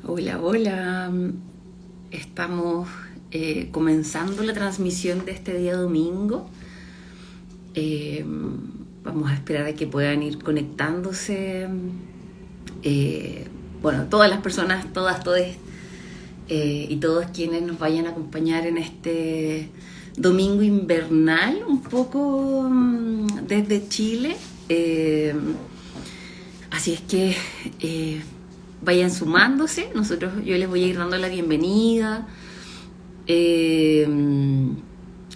Hola, hola. Estamos comenzando la transmisión de este día domingo. Eh, Vamos a esperar a que puedan ir conectándose. Eh, bueno, todas las personas, todas, todes y todos quienes nos vayan a acompañar en este domingo invernal, un poco desde Chile. Eh, Así es que vayan sumándose. Yo les voy a ir dando la bienvenida. Eh,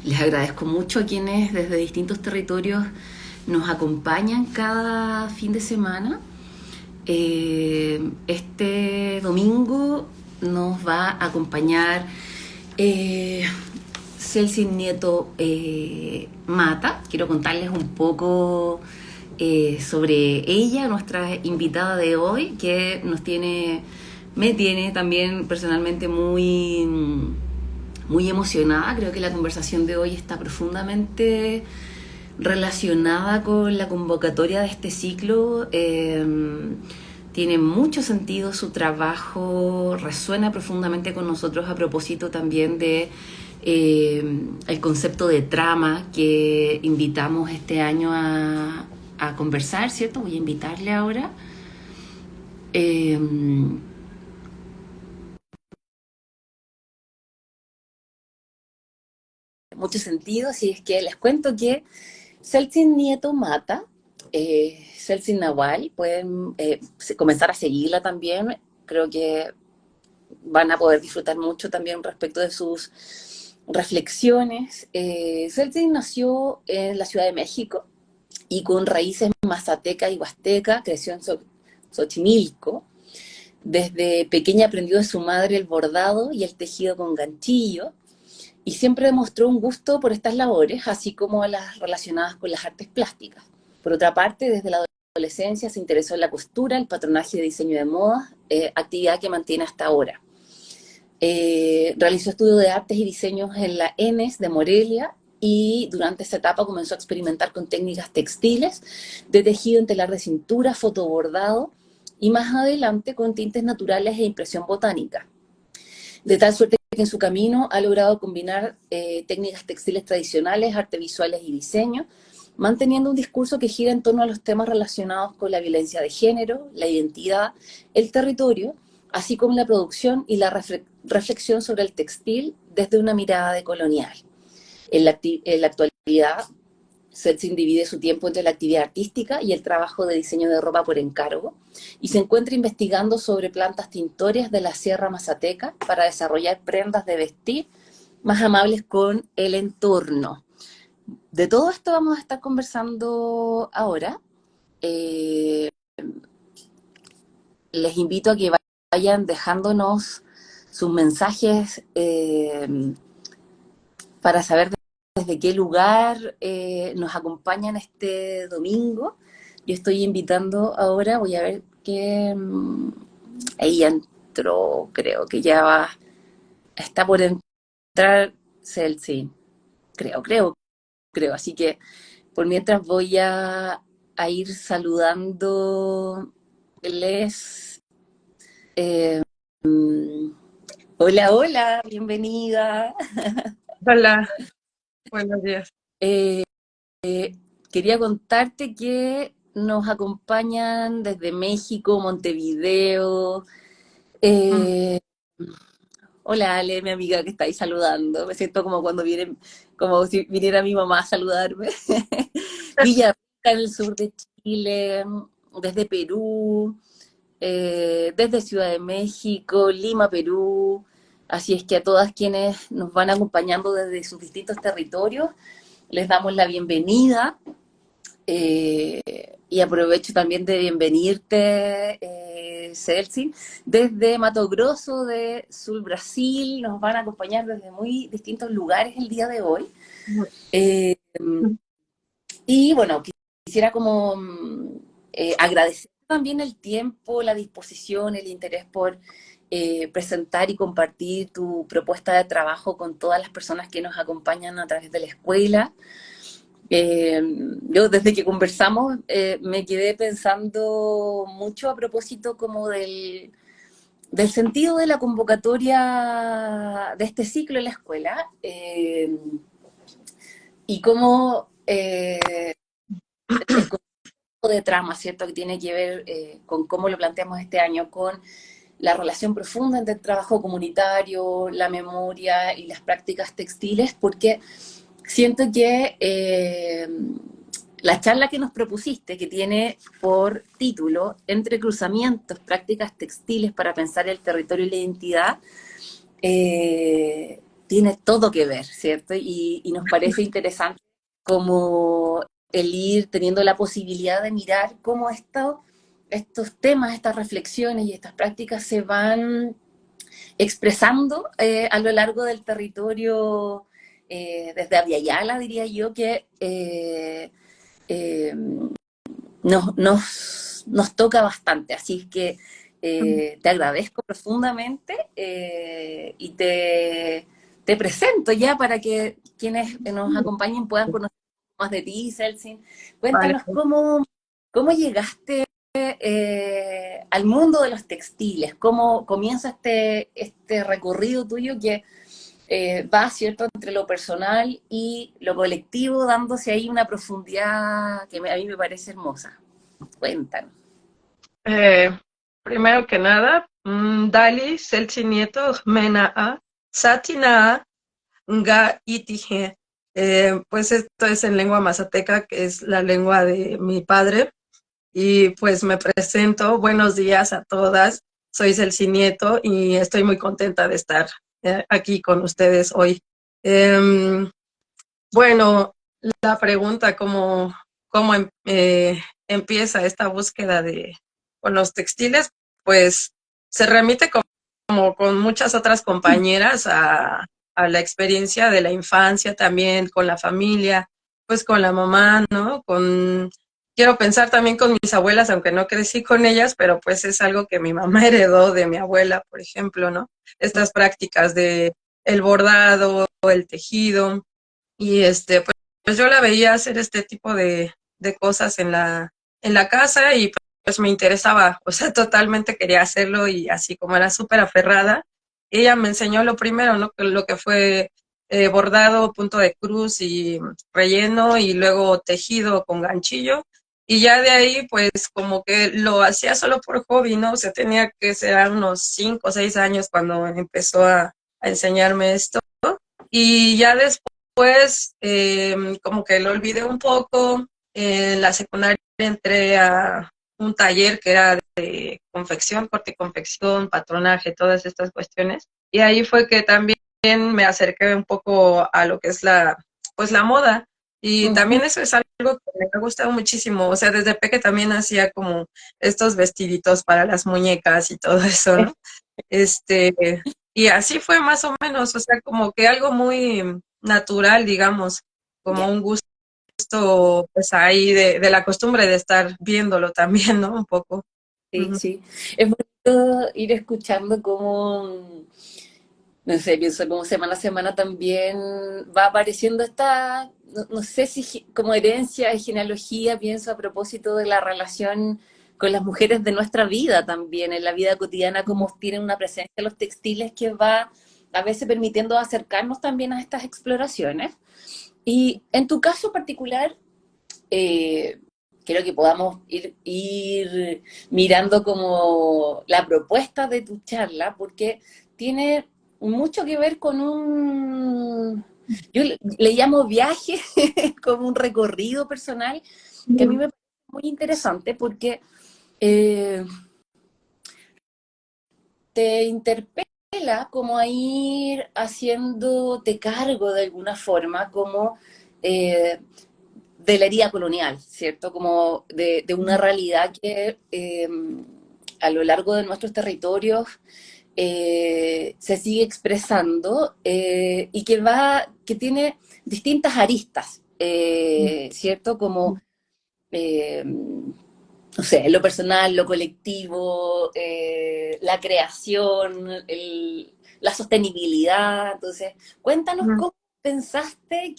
Les agradezco mucho a quienes desde distintos territorios nos acompañan cada fin de semana. Este domingo nos va a acompañar eh, Celsin Nieto Mata. Quiero contarles un poco sobre ella, nuestra invitada de hoy, que me tiene también personalmente muy emocionada. Creo que la conversación de hoy está profundamente relacionada con la convocatoria de este ciclo. Tiene mucho sentido su trabajo, resuena profundamente con nosotros a propósito también de el concepto de trama que invitamos este año a conversar, ¿cierto? Voy a invitarle ahora. Eh, Mucho sentido, si es que les cuento que Celsin Nieto Mata, Celsin Nawal, pueden comenzar a seguirla también. Creo que van a poder disfrutar mucho también respecto de sus reflexiones. Celsin nació en la Ciudad de México y con raíces mazateca y huasteca, creció en Xochimilco. Desde pequeña aprendió de su madre el bordado y el tejido con ganchillo y siempre demostró un gusto por estas labores, así como las relacionadas con las artes plásticas. Por otra parte, desde la adolescencia se interesó en la costura, el patronaje de diseño de moda, actividad que mantiene hasta ahora. Realizó estudios de artes y diseños en la ENES de Morelia y durante esa etapa comenzó a experimentar con técnicas textiles de tejido en telar de cintura, fotobordado y más adelante con tintes naturales e impresión botánica. De tal suerte que en su camino ha logrado combinar técnicas textiles tradicionales, artes visuales y diseño, manteniendo un discurso que gira en torno a los temas relacionados con la violencia de género, la identidad, el territorio, así como la producción y la reflexión sobre el textil desde una mirada decolonial. En la actualidad, Setsin divide su tiempo entre la actividad artística y el trabajo de diseño de ropa por encargo y se encuentra investigando sobre plantas tintorias de la Sierra Mazateca para desarrollar prendas de vestir más amables con el entorno. De todo esto vamos a estar conversando ahora. Eh, Les invito a que vayan dejándonos sus mensajes para saber desde qué lugar nos acompañan este domingo. Yo estoy invitando ahora, voy a ver que ahí ya entró, creo que ya va, está por entrar Celsi, creo. Así que por mientras voy a ir saludándoles. Eh, Hola, hola, bienvenida. Hola, buenos días. Eh, Quería contarte que nos acompañan desde México, Montevideo. Mm, Eh, Hola, Ale, mi amiga que está ahí saludando. Me siento como cuando viene, como si viniera mi mamá a saludarme. Villarrica, en el sur de Chile, desde Perú, desde Ciudad de México, Lima, Perú. Así es que a todas quienes nos van acompañando desde sus distintos territorios, les damos la bienvenida. Eh, y aprovecho también de bienvenirte, Celsin, desde Mato Grosso de Sul, Brasil. Nos van a acompañar desde muy distintos lugares el día de hoy. mm, Eh, mm. y bueno, quisiera como agradecer también el tiempo, la disposición, el interés por presentar y compartir tu propuesta de trabajo con todas las personas que nos acompañan a través de la escuela. Eh, yo desde que conversamos me quedé pensando mucho a propósito como del sentido de la convocatoria de este ciclo en la escuela, y cómo el concepto de trama, ¿cierto?, que tiene que ver con cómo lo planteamos este año, con la relación profunda entre el trabajo comunitario, la memoria y las prácticas textiles, porque siento que la charla que nos propusiste, que tiene por título Entrecruzamientos, prácticas textiles para pensar el territorio y la identidad, tiene todo que ver, ¿cierto? Y nos parece interesante como el ir teniendo la posibilidad de mirar cómo estos temas, estas reflexiones y estas prácticas se van expresando a lo largo del territorio, desde Abya, diría yo, que eh, nos toca bastante. Así es que te agradezco profundamente y te presento ya para que quienes nos acompañen puedan conocer más de ti, Celsin. Vale. Cuéntanos cómo llegaste al mundo de los textiles, cómo comienza este recorrido tuyo que va, ¿cierto?, entre lo personal y lo colectivo, dándose ahí una profundidad que a mí me parece hermosa. Cuéntanos. Eh, Primero que nada, Dali, Selchi Nieto, Menaa, Satinaa, Nga Itije. Pues esto es en lengua mazateca, que es la lengua de mi padre. Y pues me presento. Buenos días a todas. Soy Selchi Nieto y estoy muy contenta de estar aquí con ustedes hoy. Em, Bueno, la pregunta, ¿cómo empieza esta búsqueda con los textiles? Pues se remite como con muchas otras compañeras a la experiencia de la infancia también, con la familia, pues con la mamá, ¿no? Quiero pensar también con mis abuelas, aunque no crecí con ellas, pero pues es algo que mi mamá heredó de mi abuela, por ejemplo, ¿no? Estas prácticas de el bordado, el tejido. Y pues yo la veía hacer este tipo de cosas en la casa y pues me interesaba, o sea, totalmente quería hacerlo y así como era súper aferrada, ella me enseñó lo primero, ¿no? Lo que fue bordado, punto de cruz y relleno y luego tejido con ganchillo. Y ya de ahí, pues como que lo hacía solo por hobby, ¿no? O sea, tenía que ser unos 5 o 6 años cuando empezó a enseñarme esto. Y ya después, como que lo olvidé un poco. En la secundaria entré a un taller que era de confección, corte y confección, patronaje, todas estas cuestiones. Y ahí fue que también me acerqué un poco a lo que es pues la moda. Y también eso es algo que me ha gustado muchísimo. O sea, desde peque también hacía como estos vestiditos para las muñecas y todo eso, ¿no? Este, y así fue más o menos, o sea, como que algo muy natural, digamos, como Ya, un gusto, pues ahí de la costumbre de estar viéndolo también, ¿no? Un poco. sí, Ujú. sí. Es bonito ir escuchando cómo, no sé, pienso como semana a semana también va apareciendo no sé si como herencia y genealogía, pienso a propósito de la relación con las mujeres de nuestra vida también, en la vida cotidiana, como tienen una presencia en los textiles que va a veces permitiendo acercarnos también a estas exploraciones. Y en tu caso particular, eh, quiero que podamos ir mirando como la propuesta de tu charla, porque tiene mucho que ver con yo le llamo viaje, como un recorrido personal, que a mí me parece muy interesante porque eh, te interpela como a ir haciéndote cargo de alguna forma, como eh, de la herida colonial, ¿cierto? Como de una realidad que a lo largo de nuestros territorios se sigue expresando y que tiene distintas aristas, ¿cierto? Como, no sé, lo personal, lo colectivo, la creación, la sostenibilidad. Entonces, cuéntanos cómo pensaste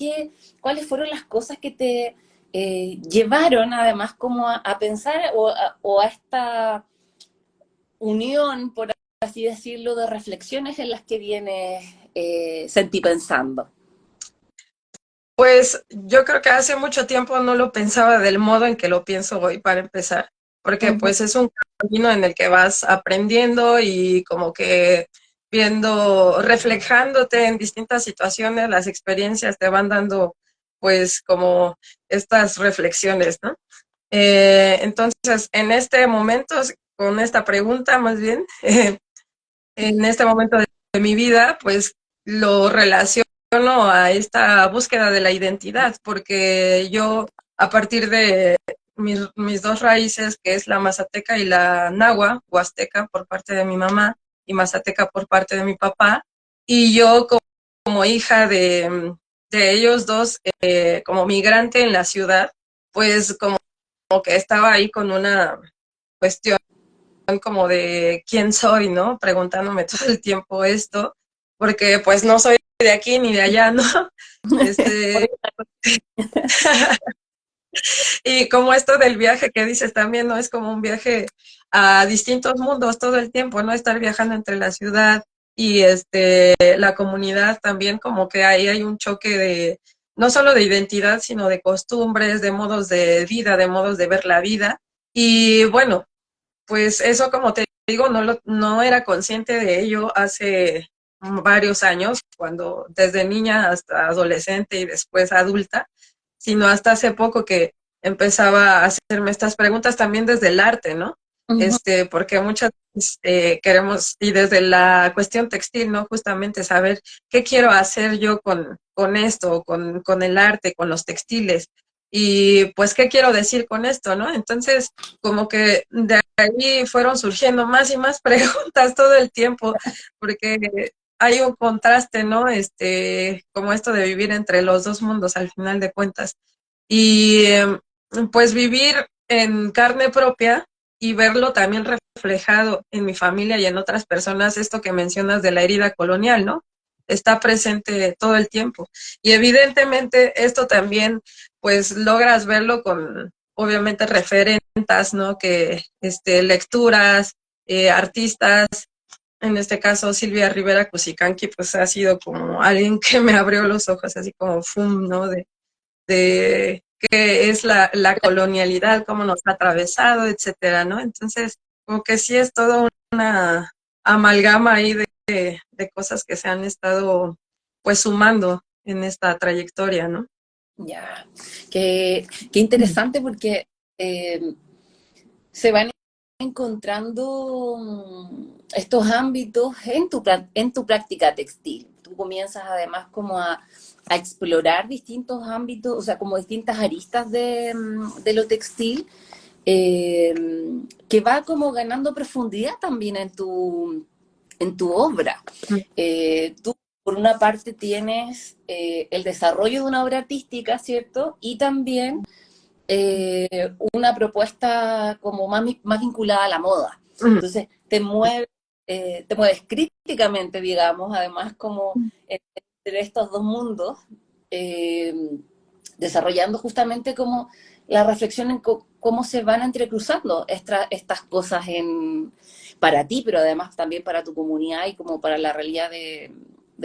cuáles fueron las cosas que te llevaron además como a pensar o a esta unión, por así decirlo, de reflexiones en las que vienes sentipensando? Pues yo creo que hace mucho tiempo no lo pensaba del modo en que lo pienso hoy para empezar, porque Ujú. pues es un camino en el que vas aprendiendo y como que viendo, reflejándote en distintas situaciones, las experiencias te van dando pues como estas reflexiones, ¿no? Entonces, en este momento, con esta pregunta más bien, en este momento de mi vida, pues lo relaciono a esta búsqueda de la identidad, porque yo a partir de mis dos raíces, que es la mazateca y la náhuatl, huasteca por parte de mi mamá y mazateca por parte de mi papá, y yo como hija de ellos dos, como migrante en la ciudad, pues como que estaba ahí con una cuestión como de quién soy, ¿no? Preguntándome todo el tiempo esto, porque pues no soy de aquí ni de allá, ¿no? Este, y como esto del viaje que dices también, ¿no? Es como un viaje a distintos mundos todo el tiempo, ¿no? Estar viajando entre la ciudad y la comunidad también, como que ahí hay un choque de, no solo de identidad, sino de costumbres, de modos de vida, de modos de ver la vida. Y bueno, pues eso, como te digo, no era consciente de ello hace varios años, cuando desde niña hasta adolescente y después adulta, sino hasta hace poco que empezaba a hacerme estas preguntas también desde el arte, ¿no? Ujú. Porque muchas veces queremos, y desde la cuestión textil, ¿no? Justamente saber qué quiero hacer yo con esto, con el arte, con los textiles, y pues qué quiero decir con esto, ¿no? Entonces, como que de ahí fueron surgiendo más y más preguntas todo el tiempo, porque hay un contraste, ¿no? Como esto de vivir entre los dos mundos al final de cuentas. Y pues vivir en carne propia y verlo también reflejado en mi familia y en otras personas, esto que mencionas de la herida colonial, ¿no? Está presente todo el tiempo. Y evidentemente esto también, pues logras verlo con, obviamente, referentas, ¿no? Que, lecturas, artistas, en este caso Silvia Rivera Cusicanqui, pues ha sido como alguien que me abrió los ojos, así como fum, ¿no? De qué es la colonialidad, cómo nos ha atravesado, etcétera, ¿no? Entonces, como que sí es toda una amalgama ahí de cosas que se han estado pues sumando en esta trayectoria, ¿no? Ya, qué interesante porque se van encontrando estos ámbitos en en tu práctica textil. Tú comienzas además como a explorar distintos ámbitos, o sea, como distintas aristas de lo textil, eh, que va como ganando profundidad también en tu obra. Tú, por una parte, tienes el desarrollo de una obra artística, ¿cierto? Y también una propuesta como más vinculada a la moda. Entonces, te mueves críticamente, digamos, además como entre estos dos mundos, eh, desarrollando justamente como la reflexión en cómo se van entrecruzando estas cosas para ti, pero además también para tu comunidad y como para la realidad de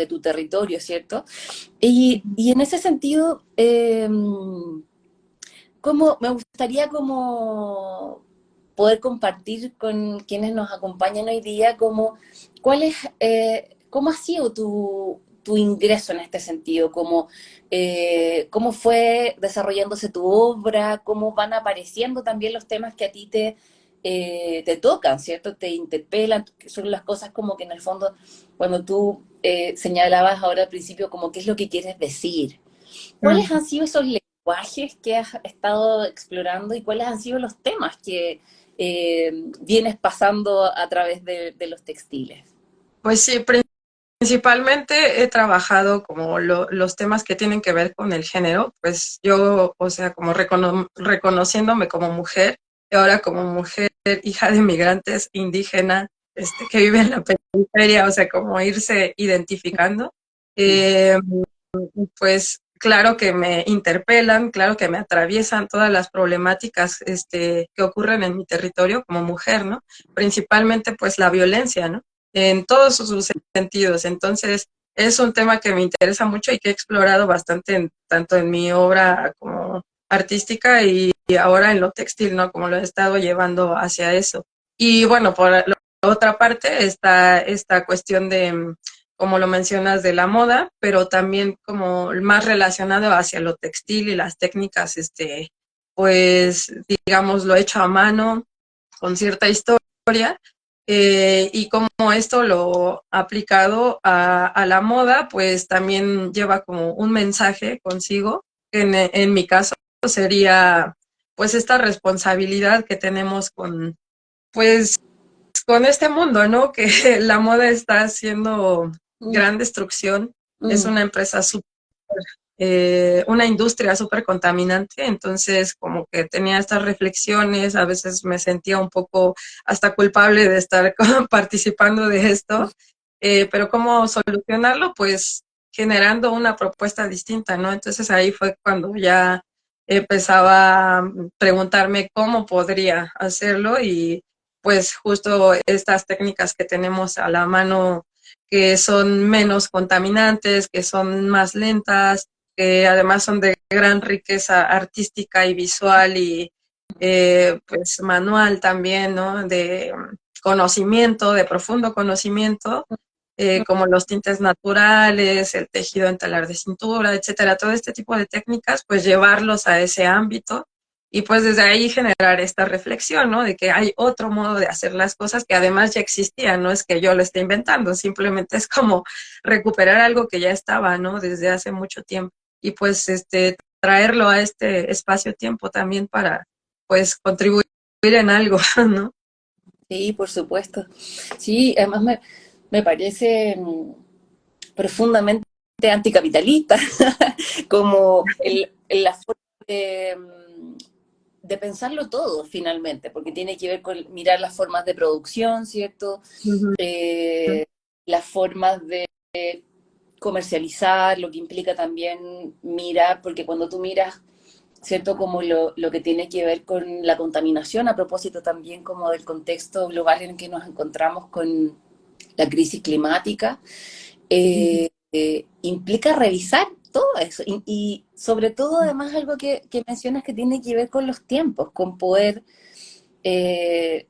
tu territorio, ¿cierto? Y en ese sentido, me gustaría como poder compartir con quienes nos acompañan hoy día como cómo ha sido tu ingreso en este sentido, cómo fue desarrollándose tu obra, cómo van apareciendo también los temas que a ti te tocan, ¿cierto? Te interpelan, que son las cosas como que en el fondo, cuando tú señalabas ahora al principio, como qué es lo que quieres decir. ¿Cuáles han sido esos lenguajes que has estado explorando y cuáles han sido los temas que vienes pasando a través de los textiles? Pues sí, principalmente he trabajado como los temas que tienen que ver con el género, pues yo, o sea, como reconociéndome como mujer, y ahora como mujer, hija de migrantes indígena, que vive en la periferia, o sea, como irse identificando, eh, pues claro que me interpelan, claro que me atraviesan todas las problemáticas, que ocurren en mi territorio como mujer, ¿no? Principalmente, pues la violencia, ¿no? en todos sus sentidos. Entonces, es un tema que me interesa mucho y que he explorado bastante tanto en mi obra como artística y ahora en lo textil, ¿no? Como lo he estado llevando hacia eso. Y bueno, por la otra parte está esta cuestión de, como lo mencionas, de la moda, pero también como más relacionado hacia lo textil y las técnicas, pues, digamos, lo hecho a mano, con cierta historia, y como esto lo aplicado a la moda, pues también lleva como un mensaje consigo, que en mi caso sería pues esta responsabilidad que tenemos pues, con este mundo, ¿no? Que la moda está haciendo Mm, gran destrucción, es mm. una empresa una industria súper contaminante, entonces como que tenía estas reflexiones, a veces me sentía un poco hasta culpable de estar participando de esto, pero ¿cómo solucionarlo? Pues generando una propuesta distinta, ¿no? Entonces ahí fue cuando ya empezaba a preguntarme cómo podría hacerlo y pues justo estas técnicas que tenemos a la mano que son menos contaminantes, que son más lentas, que además son de gran riqueza artística y visual y pues manual también, ¿no? De conocimiento, de profundo conocimiento, como los tintes naturales, el tejido en telar de cintura, etcétera, todo este tipo de técnicas, pues llevarlos a ese ámbito y pues desde ahí generar esta reflexión, ¿no? De que hay otro modo de hacer las cosas que además ya existía, no es que yo lo esté inventando, simplemente es como recuperar algo que ya estaba, ¿no? Desde hace mucho tiempo y pues traerlo a este espacio-tiempo también para pues contribuir en algo, ¿no? Sí, por supuesto. Sí, además me parece profundamente anticapitalista, como la forma de pensarlo todo finalmente, porque tiene que ver con mirar las formas de producción, ¿cierto? Ujú. Eh, las formas de comercializar, lo que implica también mirar, porque cuando tú miras, ¿cierto? Como lo que tiene que ver con la contaminación, a propósito también como del contexto global en el que nos encontramos con la crisis climática, implica revisar todo eso y sobre todo además algo que mencionas que tiene que ver con los tiempos, con poder eh,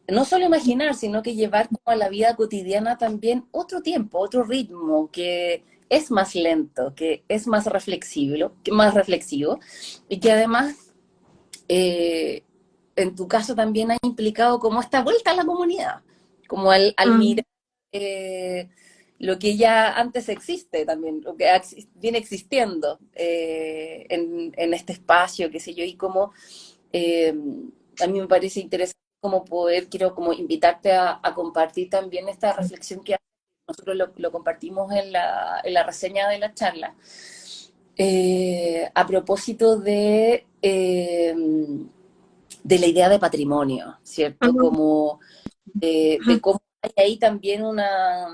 no solo imaginar, sino que llevar como a la vida cotidiana también otro tiempo, otro ritmo que es más lento, que es más reflexivo y que además eh, en tu caso también ha implicado como esta vuelta a la comunidad, como al Mm. mirar lo que ya antes existe también, lo que viene existiendo en este espacio, qué sé yo, y como eh, a mí me parece interesante como poder, quiero como invitarte a compartir también esta reflexión que nosotros lo compartimos en la reseña de la charla, a propósito de la idea de patrimonio, ¿cierto? Ujú. Como de cómo hay ahí también una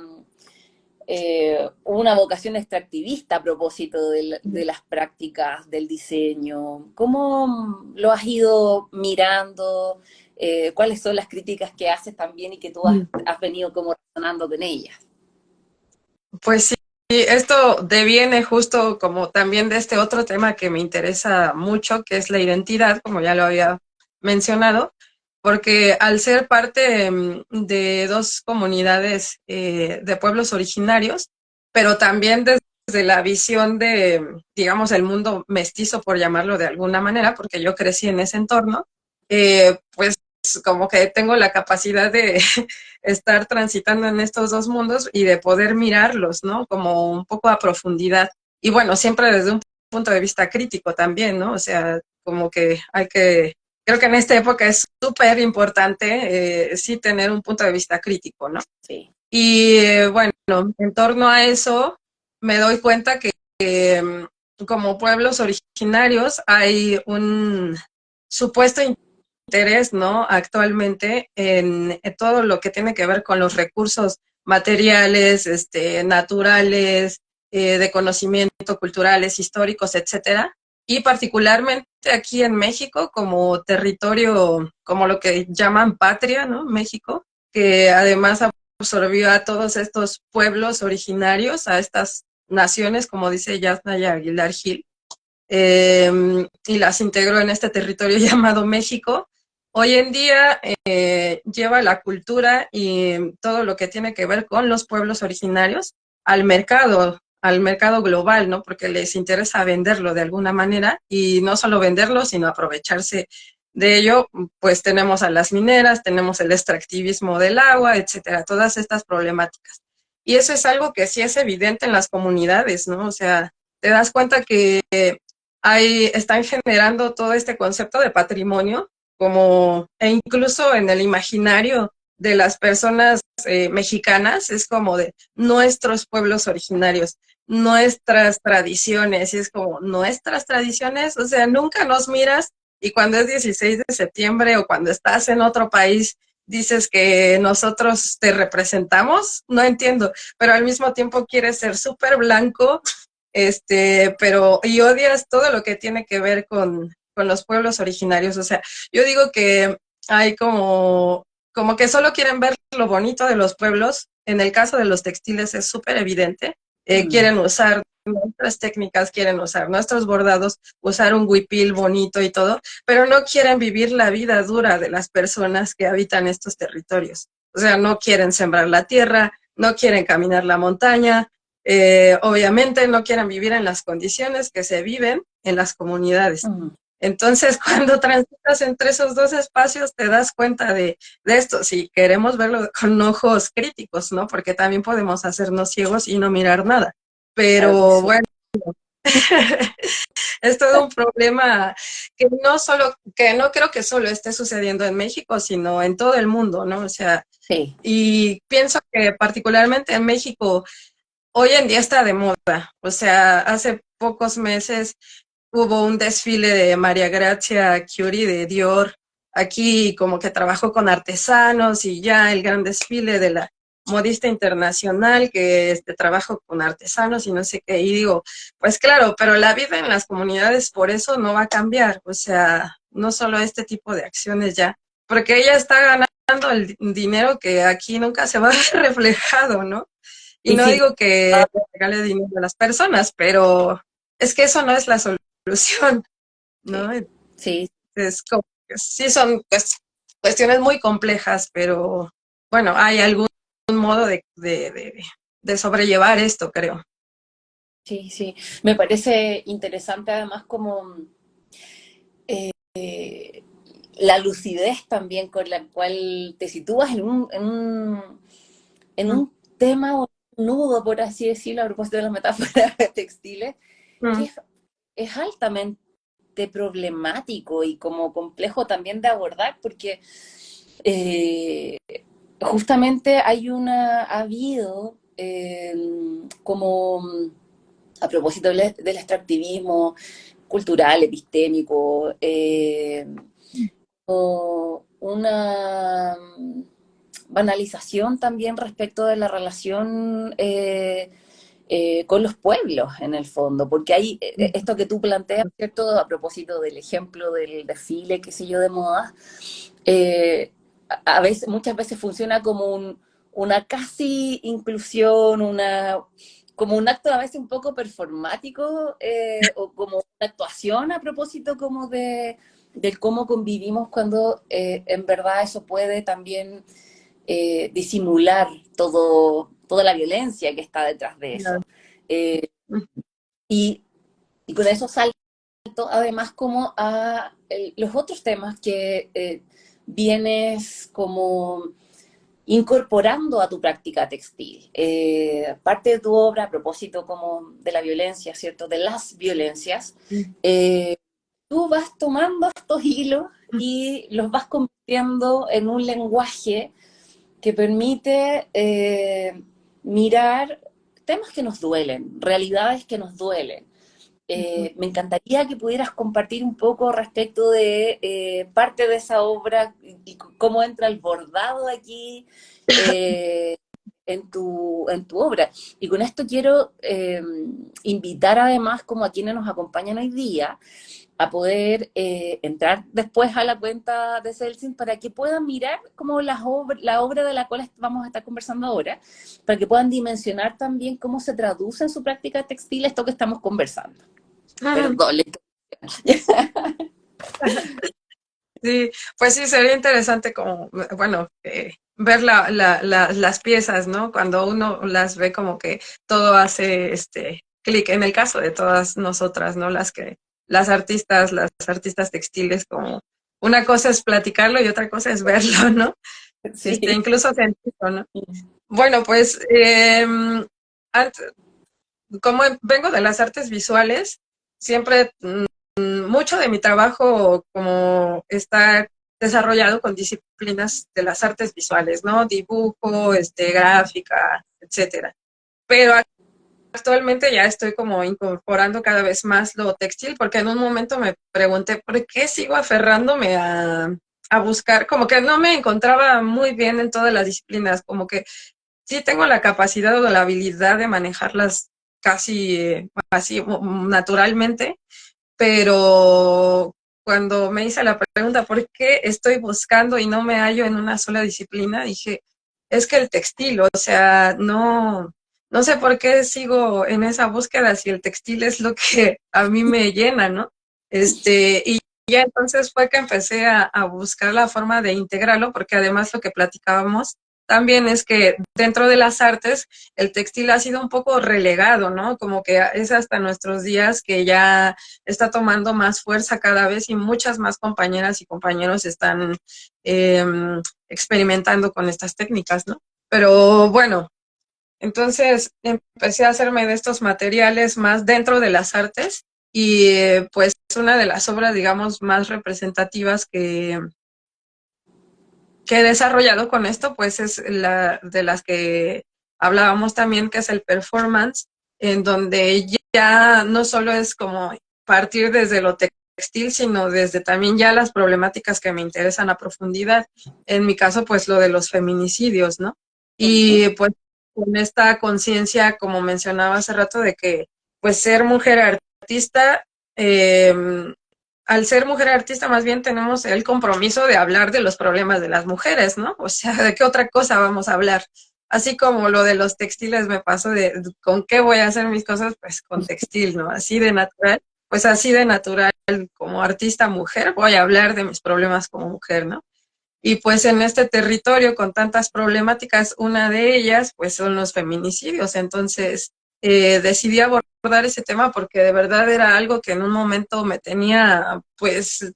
vocación extractivista a propósito de las prácticas del diseño. ¿Cómo lo has ido mirando? ¿Cuáles son las críticas que haces también y que tú has venido como razonando con ellas? Pues sí, esto deviene justo como también de este otro tema que me interesa mucho, que es la identidad, como ya lo había mencionado, porque al ser parte de dos comunidades de pueblos originarios, pero también desde la visión de, digamos, el mundo mestizo, por llamarlo de alguna manera, porque yo crecí en ese entorno, pues como que tengo la capacidad de estar transitando en estos dos mundos y de poder mirarlos, ¿no? Como un poco a profundidad. Y bueno, siempre desde un punto de vista crítico también, ¿no? O sea, como que creo que en esta época es súper importante sí tener un punto de vista crítico, ¿no? Sí. Y bueno, en torno a eso me doy cuenta que como pueblos originarios hay un supuesto interés, ¿no? Actualmente en todo lo que tiene que ver con los recursos materiales, naturales, de conocimiento, culturales, históricos, etcétera. Y particularmente aquí en México, como territorio, como lo que llaman patria, ¿no? México, que además absorbió a todos estos pueblos originarios, a estas naciones, como dice Yasnaya Aguilar Gil, y las integró en este territorio llamado México. Hoy en día lleva la cultura y todo lo que tiene que ver con los pueblos originarios al mercado global, ¿no? Porque les interesa venderlo de alguna manera y no solo venderlo, sino aprovecharse de ello. Pues tenemos a las mineras, tenemos el extractivismo del agua, etcétera, todas estas problemáticas. Y eso es algo que sí es evidente en las comunidades, ¿no? O sea, te das cuenta que están generando todo este concepto de patrimonio, como, e incluso en el imaginario de las personas mexicanas, es como de nuestros pueblos originarios, nuestras tradiciones, y es como nuestras tradiciones, o sea, nunca nos miras y cuando es 16 de septiembre o cuando estás en otro país dices que nosotros te representamos, no entiendo, pero al mismo tiempo quieres ser súper blanco, pero, y odias todo lo que tiene que ver con los pueblos originarios. O sea, yo digo que hay como que solo quieren ver lo bonito de los pueblos. En el caso de los textiles es súper evidente. Quieren usar nuestras técnicas, quieren usar nuestros bordados, usar un huipil bonito y todo, pero no quieren vivir la vida dura de las personas que habitan estos territorios. O sea, no quieren sembrar la tierra, no quieren caminar la montaña, obviamente no quieren vivir en las condiciones que se viven en las comunidades. Entonces, cuando transitas entre esos dos espacios, te das cuenta de esto. Si queremos verlo con ojos críticos, ¿no? Porque también podemos hacernos ciegos y no mirar nada. Pero bueno, es todo un problema que no creo que solo esté sucediendo en México, sino en todo el mundo, ¿no? O sea, Sí. y pienso que particularmente en México hoy en día está de moda. O sea, hace pocos meses hubo un desfile de María Grazia Chiuri de Dior aquí, como que trabajó con artesanos, y ya el gran desfile de la modista internacional que trabajo con artesanos y no sé qué. Y digo, pues claro, pero la vida en las comunidades por eso no va a cambiar. O sea, no solo este tipo de acciones ya, porque ella está ganando el dinero que aquí nunca se va a ver reflejado, ¿no? Y Y no si digo que regale dinero a las personas, pero es que eso no es la solución, ¿no? sí, sí, Es como que sí son pues, cuestiones muy complejas, pero bueno, hay algún modo de sobrellevar esto, creo. sí, sí. Me parece interesante además como la lucidez también con la cual te sitúas en Mm, un tema o un nudo, por así decirlo, a propósito de las metáforas textiles, que mm, es altamente problemático y como complejo también de abordar, porque eh, justamente ha habido como a propósito del extractivismo cultural, epistémico, o una banalización también respecto de la relación con los pueblos, en el fondo, porque hay esto que tú planteas, ¿cierto? A propósito del ejemplo del desfile, qué sé yo, de moda, a veces, muchas veces funciona como una casi inclusión, como un acto a veces un poco performático, o como una actuación a propósito como del cómo convivimos cuando en verdad eso puede también disimular toda la violencia que está detrás de claro. eso. Eh, y, y con eso salto además como a los otros temas que vienes como incorporando a tu práctica textil. Parte de tu obra, a propósito como de la violencia, ¿cierto? De las violencias, eh, tú vas tomando estos hilos y los vas convirtiendo en un lenguaje que permite mirar temas que nos duelen, realidades que nos duelen. Me encantaría que pudieras compartir un poco respecto de parte de esa obra y cómo entra el bordado aquí, eh, en tu obra. Y con esto quiero invitar además como a quienes nos acompañan hoy día a poder entrar después a la cuenta de Celsin para que puedan mirar como la obra de la cual vamos a estar conversando ahora, para que puedan dimensionar también cómo se traduce en su práctica textil esto que estamos conversando. Ujú. Perdón. Sí, pues sí, sería interesante como, bueno, ver las piezas, ¿no? Cuando uno las ve como que todo hace clic, en el caso de todas nosotras, ¿no? Las artistas textiles, como una cosa es platicarlo y otra cosa es verlo, ¿no? Sí. Incluso sentirlo, ¿no? Bueno, pues como vengo de las artes visuales, siempre mucho de mi trabajo como está desarrollado con disciplinas de las artes visuales, ¿no? Dibujo, gráfica, etcétera. Pero actualmente ya estoy como incorporando cada vez más lo textil, porque en un momento me pregunté por qué sigo aferrándome a buscar, como que no me encontraba muy bien en todas las disciplinas, como que sí tengo la capacidad o la habilidad de manejarlas casi así naturalmente, pero cuando me hice la pregunta por qué estoy buscando y no me hallo en una sola disciplina, dije, es que el textil, o sea, no sé por qué sigo en esa búsqueda si el textil es lo que a mí me llena, ¿no? Y ya entonces fue que empecé a buscar la forma de integrarlo, porque además lo que platicábamos también es que dentro de las artes el textil ha sido un poco relegado, ¿no? Como que es hasta nuestros días que ya está tomando más fuerza cada vez y muchas más compañeras y compañeros están eh, experimentando con estas técnicas, ¿no? Pero bueno, entonces empecé a hacerme de estos materiales más dentro de las artes y pues una de las obras, digamos, más representativas que he desarrollado con esto, pues es la de las que hablábamos también, que es el performance, en donde ya no solo es como partir desde lo textil, sino desde también ya las problemáticas que me interesan a profundidad. En mi caso, pues lo de los feminicidios, ¿no? Y pues con esta conciencia, como mencionaba hace rato, de que pues ser mujer artista eh, al ser mujer artista, más bien tenemos el compromiso de hablar de los problemas de las mujeres, ¿no? O sea, ¿de qué otra cosa vamos a hablar? Así como lo de los textiles me pasó ¿con qué voy a hacer mis cosas? Pues con textil, ¿no? Así de natural, pues así de natural como artista mujer voy a hablar de mis problemas como mujer, ¿no? Y pues en este territorio con tantas problemáticas, una de ellas pues son los feminicidios. Entonces decidí abordar ese tema porque de verdad era algo que en un momento me tenía pues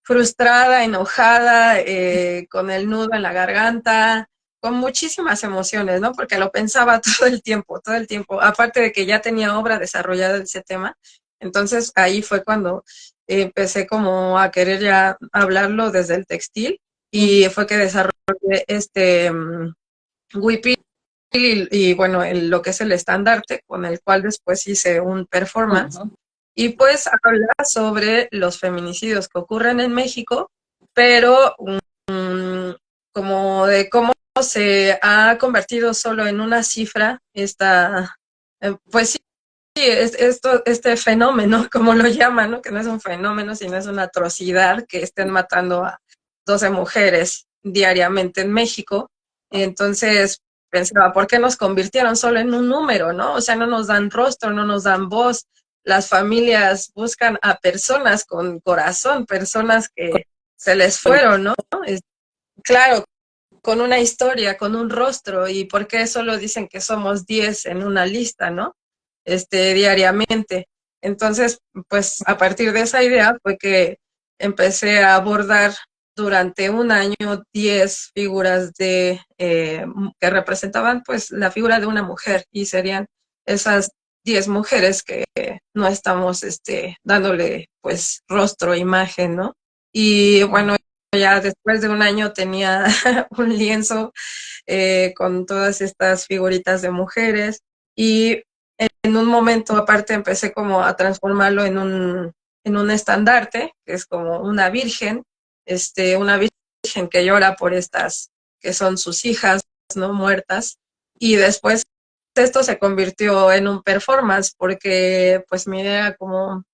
frustrada, enojada, con el nudo en la garganta, con muchísimas emociones, ¿no? Porque lo pensaba todo el tiempo, aparte de que ya tenía obra desarrollada de ese tema. Entonces ahí fue cuando empecé como a querer ya hablarlo desde el textil y fue que desarrollé WIPI y bueno, lo que es el estandarte, con el cual después hice un performance y pues habla sobre los feminicidios que ocurren en México, pero como de cómo se ha convertido solo en una cifra pues sí, este fenómeno, como lo llaman, ¿no? Que no es un fenómeno, sino es una atrocidad que estén matando a 12 mujeres diariamente en México. Y entonces pensaba, ¿por qué nos convirtieron solo en un número, no? O sea, no nos dan rostro, no nos dan voz. Las familias buscan a personas con corazón, personas que se les fueron, ¿no? Claro, con una historia, con un rostro, y por qué solo dicen que somos 10 en una lista, ¿no? Diariamente. Entonces, pues a partir de esa idea fue que empecé a abordar durante un año 10 figuras que representaban pues la figura de una mujer y serían esas 10 mujeres que no estamos dándole pues rostro, imagen, ¿no? Y bueno, ya después de un año tenía un lienzo con todas estas figuritas de mujeres y en un momento aparte empecé como a transformarlo en un estandarte, que es como una virgen que llora por estas que son sus hijas, ¿no? Muertas. y después esto se convirtió en un performance porque pues mi idea era cómo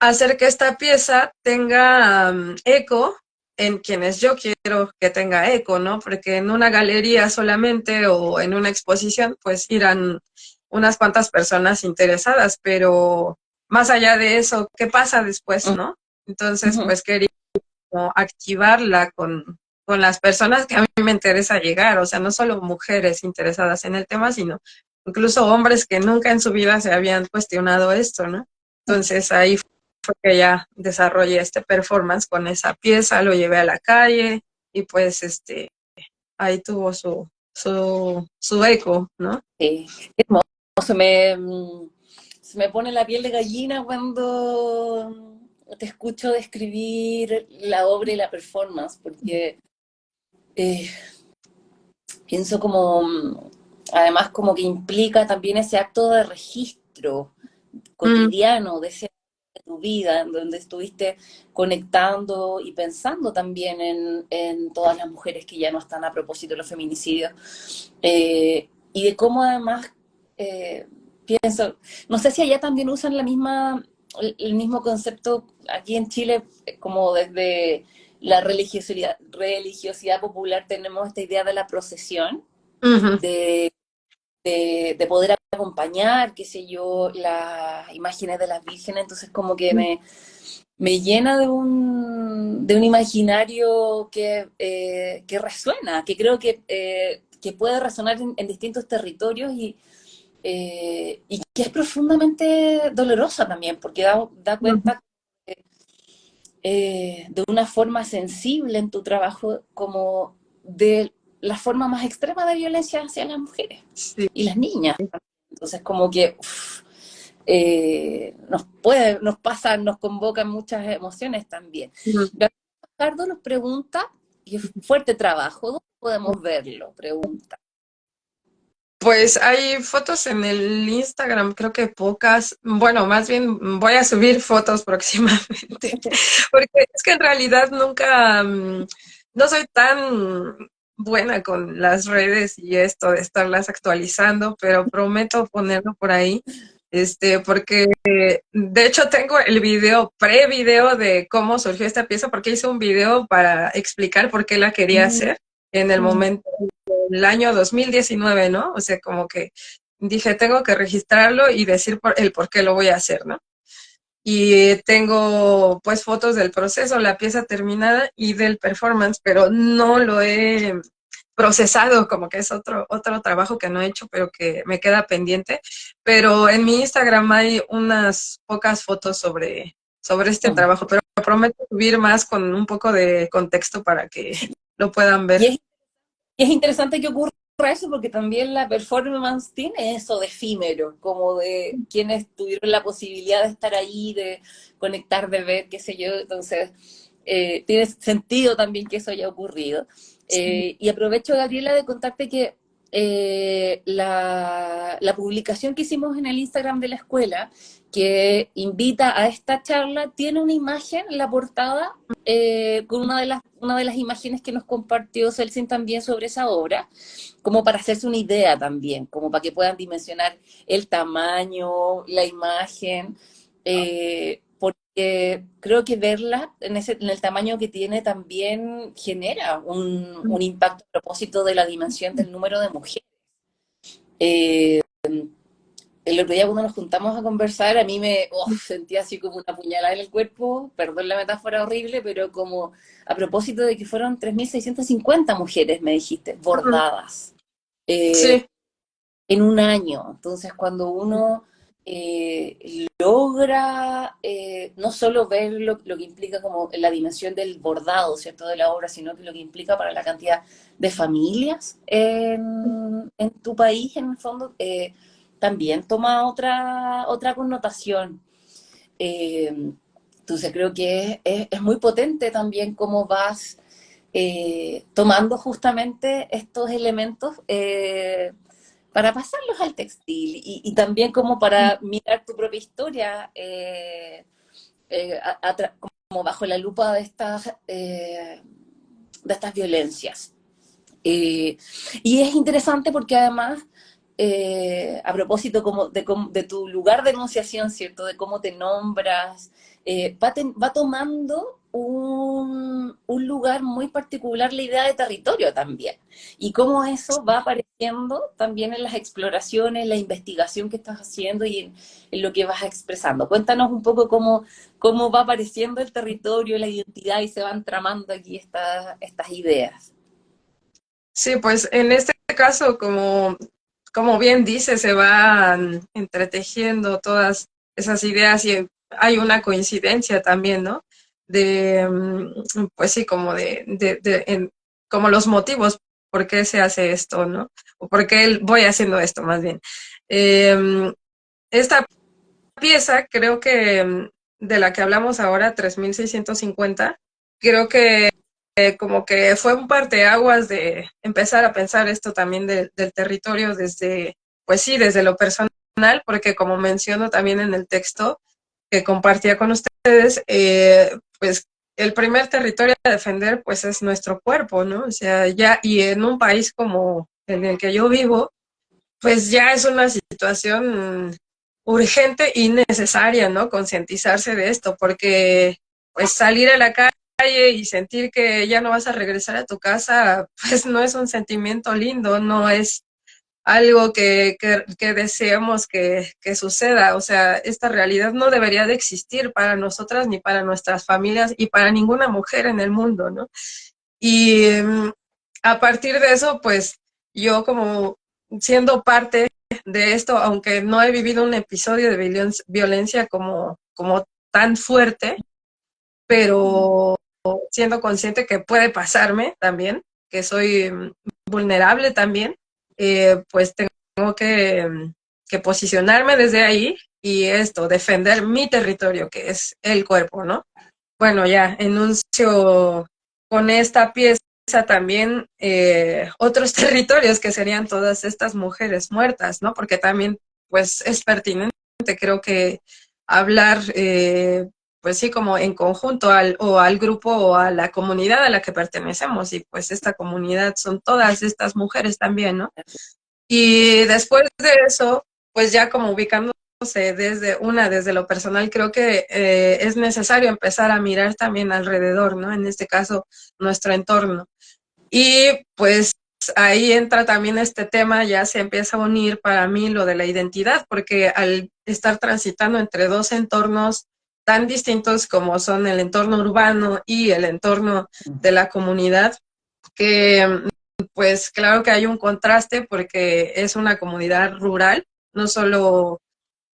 hacer que esta pieza tenga eco en quienes yo quiero que tenga eco, ¿no? Porque en una galería solamente o en una exposición, pues irán unas cuantas personas interesadas, pero más allá de eso, ¿qué pasa después, no? Entonces, Ujú. pues quería como activarla con las personas que a mí me interesa llegar, o sea, no solo mujeres interesadas en el tema, sino incluso hombres que nunca en su vida se habían cuestionado esto, ¿no? Entonces ahí fue que ya desarrollé este performance con esa pieza, lo llevé a la calle y pues ahí tuvo su eco, ¿no? Qué hermoso, se me pone la piel de gallina cuando te escucho describir la obra y la performance, porque eh, pienso como, además como que implica también ese acto de registro Mm, cotidiano de tu vida, en donde estuviste conectando y pensando también en todas las mujeres que ya no están a propósito de los feminicidios, y de cómo además, eh, pienso, no sé si allá también usan el mismo concepto aquí en Chile, como desde la religiosidad popular tenemos esta idea de la procesión, ujú, de de poder acompañar, qué sé yo, las imágenes de las vírgenes, entonces como que me llena de un imaginario que resuena, que creo que puede resonar en distintos territorios y que es profundamente dolorosa también, porque da ujú, cuenta de una forma sensible en tu trabajo como de la forma más extrema de violencia hacia las mujeres sí. y las niñas. Entonces, como que nos pasan, nos convocan muchas emociones también. Ricardo nos pregunta, y es fuerte trabajo, ¿dónde podemos verlo? Pregunta. Pues hay fotos en el Instagram, creo que pocas. Bueno, más bien voy a subir fotos próximamente, porque es que en realidad nunca, no soy tan buena con las redes y esto de estarlas actualizando, pero prometo ponerlo por ahí, porque de hecho tengo el video, pre-video de cómo surgió esta pieza, porque hice un video para explicar por qué la quería Mm, hacer en el mm, momento el año 2019, ¿no? O sea, como que dije, tengo que registrarlo y decir el por qué lo voy a hacer, ¿no? Y tengo pues fotos del proceso, la pieza terminada y del performance, pero no lo he procesado, como que es otro trabajo que no he hecho, pero que me queda pendiente. Pero en mi Instagram hay unas pocas fotos sobre este mm. trabajo, pero prometo subir más con un poco de contexto para que lo puedan ver. Y es, y es interesante que ocurra eso porque también la performance tiene eso de efímero, como de quienes tuvieron la posibilidad de estar ahí, de conectar, de ver, qué sé yo. Entonces, tiene sentido también que eso haya ocurrido. Y aprovecho, Gabriela, de contarte que la publicación que hicimos en el Instagram de la escuela, que invita a esta charla, tiene una imagen en la portada con una de las imágenes que nos compartió Celsin también sobre esa obra, como para hacerse una idea también, como para que puedan dimensionar el tamaño, la imagen, porque creo que verla en el tamaño que tiene también genera un impacto a propósito de la dimensión del número de mujeres. Eh, el otro día cuando nos juntamos a conversar, a mí sentía así como una puñalada en el cuerpo, perdón la metáfora horrible, pero como a propósito de que fueron 3.650 mujeres, me dijiste, bordadas Sí. en un año. Entonces, cuando uno logra no solo ver lo que implica como la dimensión del bordado, ¿cierto?, de la obra, sino que lo que implica para la cantidad de familias en tu país, en el fondo, también toma otra connotación. Eh, entonces creo que es muy potente también cómo vas tomando justamente estos elementos para pasarlos al textil y también como para mirar tu propia historia como bajo la lupa de estas violencias. Eh, y es interesante porque además, a propósito de tu lugar de enunciación, ¿cierto? De cómo te nombras, va tomando un lugar muy particular la idea de territorio también. Y cómo eso va apareciendo también en las exploraciones, la investigación que estás haciendo y en lo que vas expresando. Cuéntanos un poco cómo va apareciendo el territorio, la identidad y se van tramando aquí estas ideas. Sí, pues en este caso, como bien dice, se van entretejiendo todas esas ideas y hay una coincidencia también, ¿no? De, pues sí, como los motivos por qué se hace esto, ¿no? O por qué voy haciendo esto, más bien. Eh, Esta pieza, creo que de la que hablamos ahora, 3650, creo que como que fue un parteaguas de empezar a pensar esto también del territorio desde, pues sí, desde lo personal, porque como menciono también en el texto que compartía con ustedes, pues el primer territorio a defender pues es nuestro cuerpo, ¿no? O sea, ya, y en un país como en el que yo vivo, pues ya es una situación urgente y necesaria, ¿no? Concientizarse de esto, porque pues salir a la calle y sentir que ya no vas a regresar a tu casa, pues no es un sentimiento lindo, no es algo que deseemos que suceda. O sea, esta realidad no debería de existir para nosotras ni para nuestras familias y para ninguna mujer en el mundo, ¿no? Y a partir de eso, pues yo como siendo parte de esto, aunque no he vivido un episodio de violencia como tan fuerte, pero siendo consciente que puede pasarme también, que soy vulnerable también, pues tengo que posicionarme desde ahí y esto, defender mi territorio, que es el cuerpo, ¿no? Bueno, ya enuncio con esta pieza también otros territorios que serían todas estas mujeres muertas, ¿no? Porque también, pues, es pertinente, creo que hablar, pues sí, como en conjunto o al grupo o a la comunidad a la que pertenecemos. Y pues esta comunidad son todas estas mujeres también, ¿no? Y después de eso, pues ya como ubicándose desde lo personal, creo que es necesario empezar a mirar también alrededor, ¿no? En este caso, nuestro entorno. Y pues ahí entra también este tema, ya se empieza a unir para mí lo de la identidad, porque al estar transitando entre dos entornos tan distintos como son el entorno urbano y el entorno de la comunidad, que pues claro que hay un contraste porque es una comunidad rural, no solo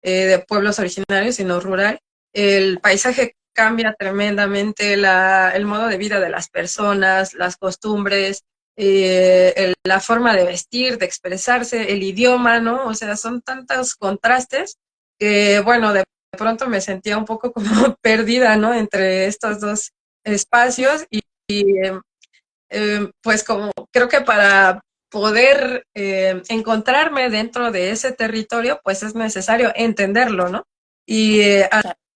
de pueblos originarios, sino rural. El paisaje cambia tremendamente, el modo de vida de las personas, las costumbres, la forma de vestir, de expresarse, el idioma, ¿no? O sea, son tantos contrastes que, bueno, de pronto me sentía un poco como perdida, ¿no? Entre estos dos espacios pues como creo que para poder encontrarme dentro de ese territorio, pues es necesario entenderlo, ¿no? Y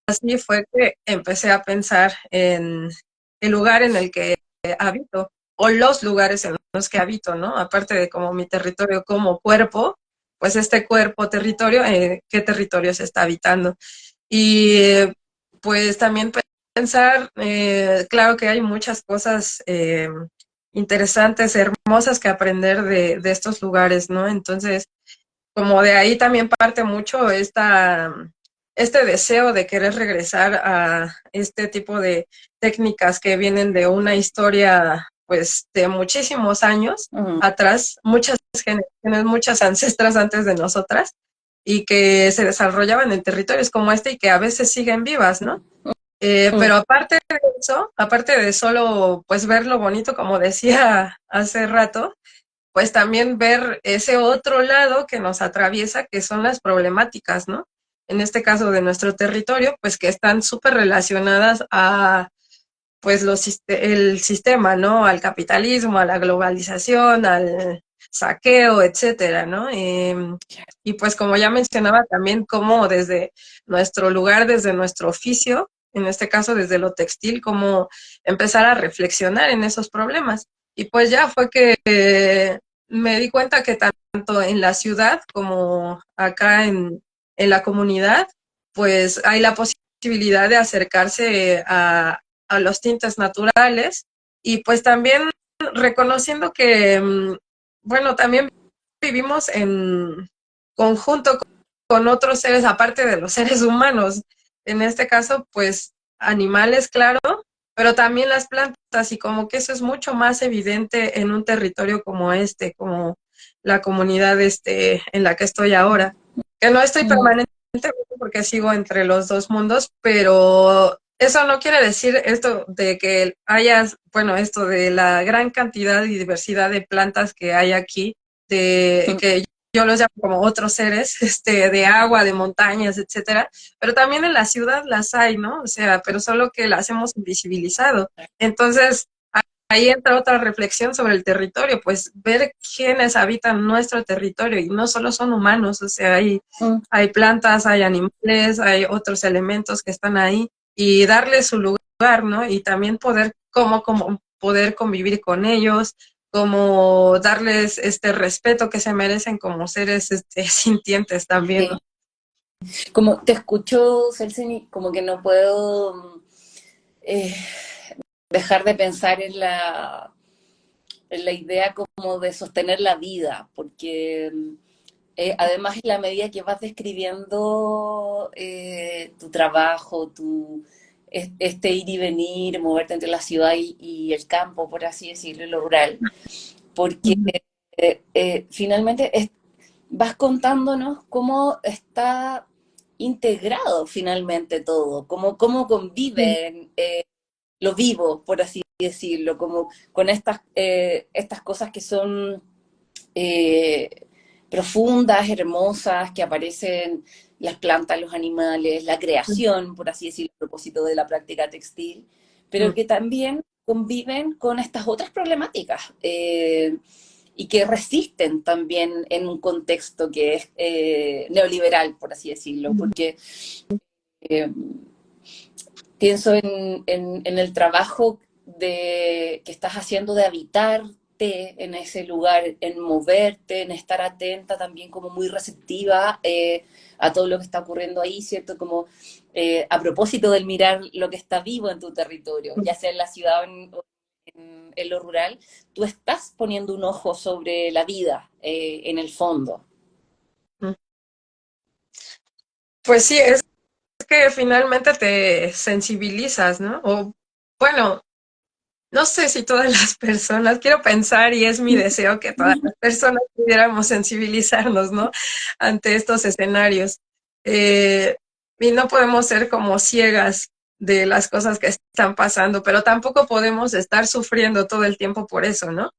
así fue que empecé a pensar en el lugar en el que habito o los lugares en los que habito, ¿no? Aparte de como mi territorio como cuerpo, pues este cuerpo territorio, ¿qué territorio se está habitando? Y pues también pensar, claro que hay muchas cosas interesantes, hermosas que aprender de estos lugares, ¿no? Entonces, como de ahí también parte mucho este deseo de querer regresar a este tipo de técnicas que vienen de una historia, pues, de muchísimos años atrás, muchas generaciones, muchas ancestras antes de nosotras, y que se desarrollaban en territorios como este y que a veces siguen vivas, ¿no? Pero aparte de eso, aparte de solo pues ver lo bonito, como decía hace rato, pues también ver ese otro lado que nos atraviesa, que son las problemáticas, ¿no? En este caso de nuestro territorio, pues que están súper relacionadas a pues el sistema, ¿no? Al capitalismo, a la globalización, al saqueo, etcétera, ¿no? Y pues como ya mencionaba también, cómo desde nuestro lugar, desde nuestro oficio, en este caso desde lo textil, cómo empezar a reflexionar en esos problemas. Y pues ya fue que me di cuenta que tanto en la ciudad como acá en la comunidad, pues hay la posibilidad de acercarse a los tintes naturales y pues también reconociendo que, bueno, también vivimos en conjunto con otros seres, aparte de los seres humanos. En este caso, pues animales, claro, pero también las plantas, y como que eso es mucho más evidente en un territorio como este, como la comunidad en la que estoy ahora. Que no estoy Mm. permanentemente porque sigo entre los dos mundos, pero eso no quiere decir esto de que hayas, bueno, esto de la gran cantidad y diversidad de plantas que hay aquí, de que yo los llamo como otros seres, de agua, de montañas, etcétera, pero también en la ciudad las hay, ¿no? O sea, pero solo que las hemos invisibilizado. Entonces, ahí entra otra reflexión sobre el territorio, pues ver quiénes habitan nuestro territorio y no solo son humanos, o sea, Mm. hay plantas, hay animales, hay otros elementos que están ahí y darles su lugar, ¿no? Y también poder, como poder convivir con ellos, como darles este respeto que se merecen como seres sintientes también, ¿no? Sí. Como te escucho, Celsin, como que no puedo eh, dejar de pensar en la idea como de sostener la vida, porque además en la medida que vas describiendo tu trabajo, este ir y venir, moverte entre la ciudad y el campo, por así decirlo, lo rural, porque finalmente vas contándonos cómo está integrado finalmente todo, cómo Sí. conviven lo vivo, por así decirlo, como con estas cosas que son eh, profundas, hermosas, que aparecen las plantas, los animales, la creación, por así decirlo, a propósito de la práctica textil, pero que también conviven con estas otras problemáticas y que resisten también en un contexto que es neoliberal, por así decirlo, porque eh, pienso en el trabajo que estás haciendo de habitarte en ese lugar, en moverte, en estar atenta también como muy receptiva a todo lo que está ocurriendo ahí, ¿cierto? Como a propósito del mirar lo que está vivo en tu territorio, ya sea en la ciudad o en lo rural, tú estás poniendo un ojo sobre la vida en el fondo. Pues sí, es que finalmente te sensibilizas, ¿no? O bueno, no sé si todas las personas, quiero pensar y es mi deseo que todas las personas pudiéramos sensibilizarnos, ¿no? Ante estos escenarios. Eh, y no podemos ser como ciegas de las cosas que están pasando, pero tampoco podemos estar sufriendo todo el tiempo por eso, ¿no?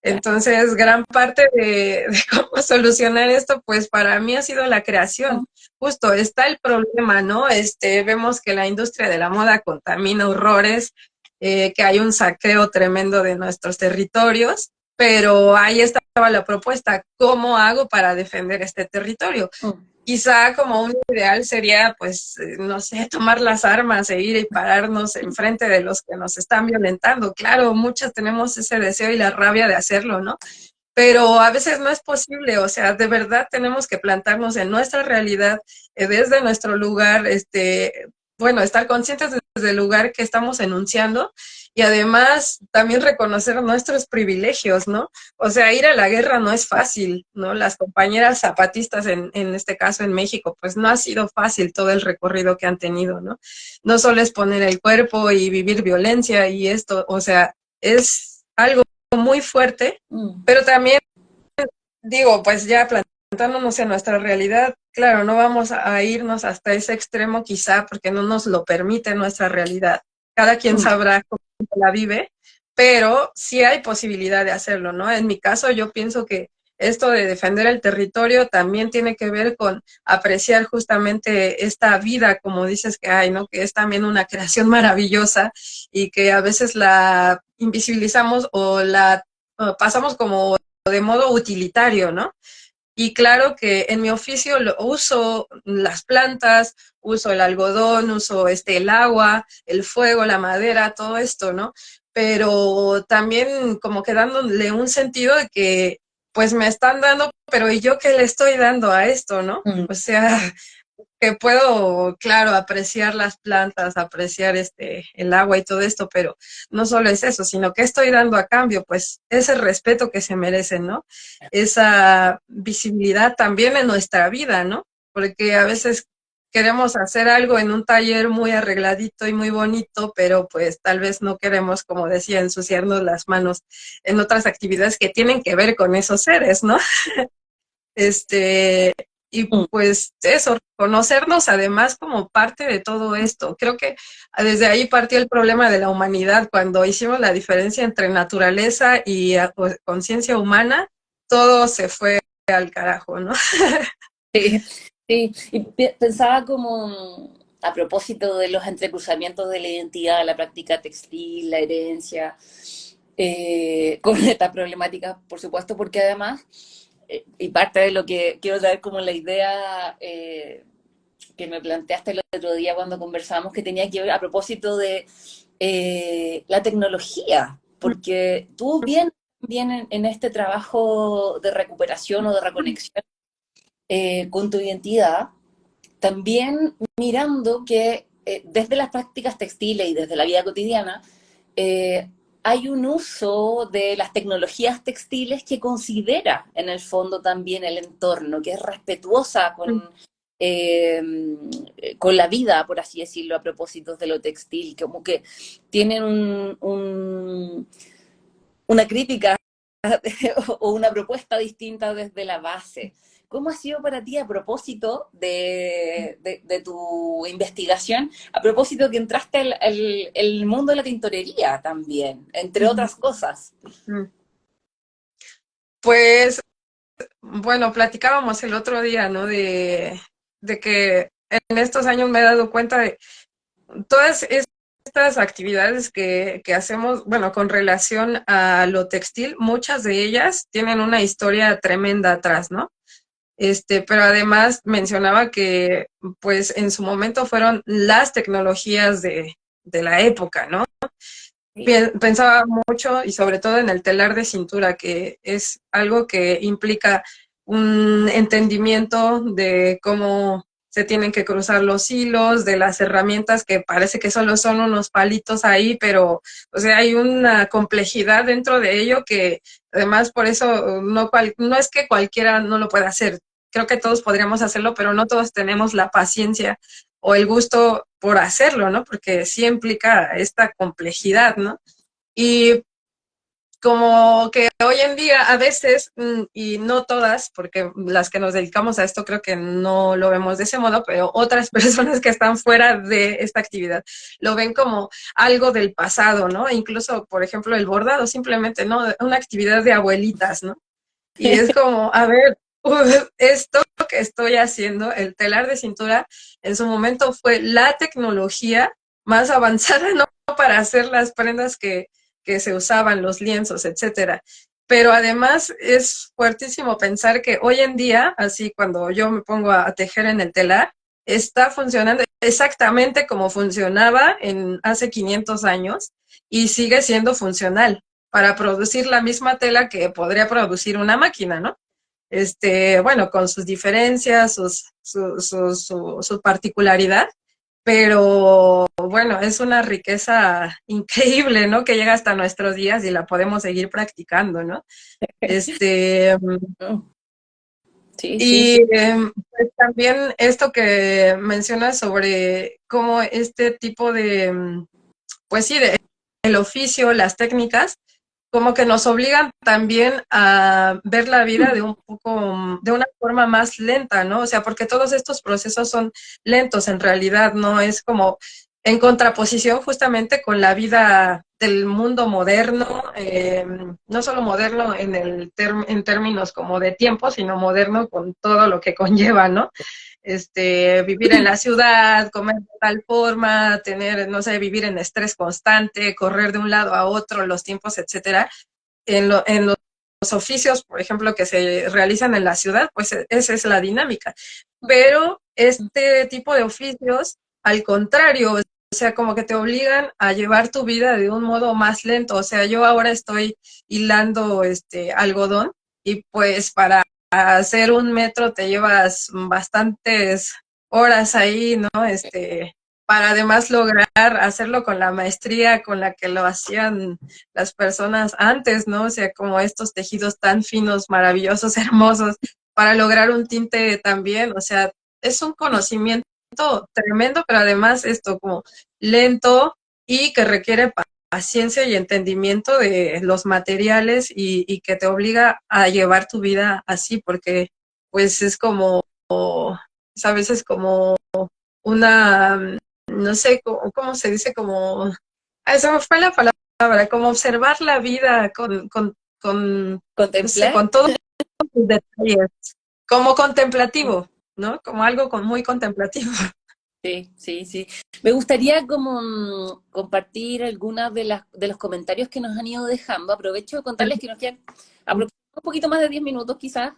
Entonces, gran parte de cómo solucionar esto, pues para mí ha sido la creación. Justo está el problema, ¿no? Vemos que la industria de la moda contamina horrores, que hay un saqueo tremendo de nuestros territorios, pero ahí estaba la propuesta, ¿cómo hago para defender este territorio? Quizá como un ideal sería, pues, no sé, tomar las armas e ir y pararnos enfrente de los que nos están violentando. Claro, muchas tenemos ese deseo y la rabia de hacerlo, ¿no? Pero a veces no es posible, o sea, de verdad tenemos que plantarnos en nuestra realidad, desde nuestro lugar, bueno, estar conscientes desde el lugar que estamos enunciando y además también reconocer nuestros privilegios, ¿no? O sea, ir a la guerra no es fácil, ¿no? Las compañeras zapatistas, en este caso en México, pues no ha sido fácil todo el recorrido que han tenido, ¿no? No solo es poner el cuerpo y vivir violencia y esto, o sea, es algo muy fuerte, Mm. pero también digo, pues ya plantándonos en nuestra realidad, claro, no vamos a irnos hasta ese extremo quizá porque no nos lo permite nuestra realidad. Cada quien Mm. sabrá cómo la vive, pero sí hay posibilidad de hacerlo, ¿no? En mi caso, yo pienso que esto de defender el territorio también tiene que ver con apreciar justamente esta vida, como dices que hay, ¿no? Que es también una creación maravillosa y que a veces la invisibilizamos o la pasamos como de modo utilitario, ¿no? Y claro que en mi oficio uso las plantas, uso el algodón, uso el agua, el fuego, la madera, todo esto, ¿no? pero también como que dándole un sentido de que pues me están dando, pero ¿y yo qué le estoy dando a esto, no? Mm. O sea, que puedo, claro, apreciar las plantas, apreciar el agua y todo esto, pero no solo es eso, sino que estoy dando a cambio, pues ese respeto que se merecen, ¿no? Esa visibilidad también en nuestra vida, ¿no? Porque a veces queremos hacer algo en un taller muy arregladito y muy bonito, pero pues tal vez no queremos, como decía, ensuciarnos las manos en otras actividades que tienen que ver con esos seres, ¿no? Este, y Mm. pues eso, conocernos además como parte de todo esto. Creo que desde ahí partió el problema de la humanidad, cuando hicimos la diferencia entre naturaleza y pues, conciencia humana, todo se fue al carajo, ¿no? Sí, sí. Y pensaba como a propósito de los entrecruzamientos de la identidad, la práctica textil, la herencia, con esta problemática, por supuesto, porque además, y parte de lo que quiero traer como la idea que me planteaste el otro día cuando conversábamos, que tenía que ver a propósito de la tecnología, porque tú bien en este trabajo de recuperación o de reconexión con tu identidad, también mirando que desde las prácticas textiles y desde la vida cotidiana, eh, hay un uso de las tecnologías textiles que considera en el fondo también el entorno, que es respetuosa eh, con la vida, por así decirlo, a propósito de lo textil, como que tienen una crítica o una propuesta distinta desde la base. ¿Cómo ha sido para ti a propósito de tu investigación, a propósito que entraste al mundo de la tintorería también, entre otras cosas? Pues bueno, platicábamos el otro día, ¿no? De que en estos años me he dado cuenta de todas estas actividades que hacemos, bueno, con relación a lo textil, muchas de ellas tienen una historia tremenda atrás, ¿no? Pero además mencionaba que, pues, en su momento fueron las tecnologías de la época, ¿no? Sí. Pensaba mucho y sobre todo en el telar de cintura, que es algo que implica un entendimiento de cómo se tienen que cruzar los hilos, de las herramientas que parece que solo son unos palitos ahí, pero o sea, hay una complejidad dentro de ello que además por eso no es que cualquiera no lo pueda hacer. Creo que todos podríamos hacerlo, pero no todos tenemos la paciencia o el gusto por hacerlo, ¿no? Porque sí implica esta complejidad, ¿no? Y como que hoy en día a veces, y no todas, porque las que nos dedicamos a esto creo que no lo vemos de ese modo, pero otras personas que están fuera de esta actividad lo ven como algo del pasado, ¿no? E incluso, por ejemplo, el bordado, simplemente, ¿no? Una actividad de abuelitas, ¿no? Y es como, a ver, esto que estoy haciendo, el telar de cintura, en su momento fue la tecnología más avanzada, ¿no? Para hacer las prendas que se usaban, los lienzos, etcétera. Pero además es fuertísimo pensar que hoy en día, así cuando yo me pongo a tejer en el telar, está funcionando exactamente como funcionaba en hace 500 años y sigue siendo funcional para producir la misma tela que podría producir una máquina, ¿no? Bueno, con sus diferencias, su particularidad, pero bueno, es una riqueza increíble, ¿no? Que llega hasta nuestros días y la podemos seguir practicando, ¿no? Este, Sí, sí, sí. y pues también esto que mencionas sobre cómo este tipo de, pues sí, de el oficio, las técnicas, como que nos obligan también a ver la vida de un poco, de una forma más lenta, ¿no? O sea, porque todos estos procesos son lentos en realidad, ¿no? Es como en contraposición justamente con la vida del mundo moderno, no solo moderno en términos como de tiempo, sino moderno con todo lo que conlleva, ¿no? Vivir en la ciudad, comer de tal forma, tener, no sé, vivir en estrés constante, correr de un lado a otro, los tiempos, etcétera. En los oficios, por ejemplo, que se realizan en la ciudad, pues esa es la dinámica. Pero este tipo de oficios, al contrario, sea, como que te obligan a llevar tu vida de un modo más lento. O sea, yo ahora estoy hilando algodón y pues para hacer 1 metro te llevas bastantes horas ahí, ¿no? Para además lograr hacerlo con la maestría con la que lo hacían las personas antes, ¿no? O sea, como estos tejidos tan finos, maravillosos, hermosos, para lograr un tinte también. O sea, es un conocimiento tremendo, pero además esto como lento y que requiere paciencia y entendimiento de los materiales y que te obliga a llevar tu vida así, porque pues es como, sabes, es como una, no sé, cómo se dice, como, esa me fue la palabra, como observar la vida no sé, ¿Contemplar? con todos sus detalles, como contemplativo, ¿no? Como algo muy contemplativo. Sí, sí, sí. Me gustaría como compartir algunas de los comentarios que nos han ido dejando. Aprovecho de contarles que nos quedan aproximadamente un poquito más de 10 minutos quizás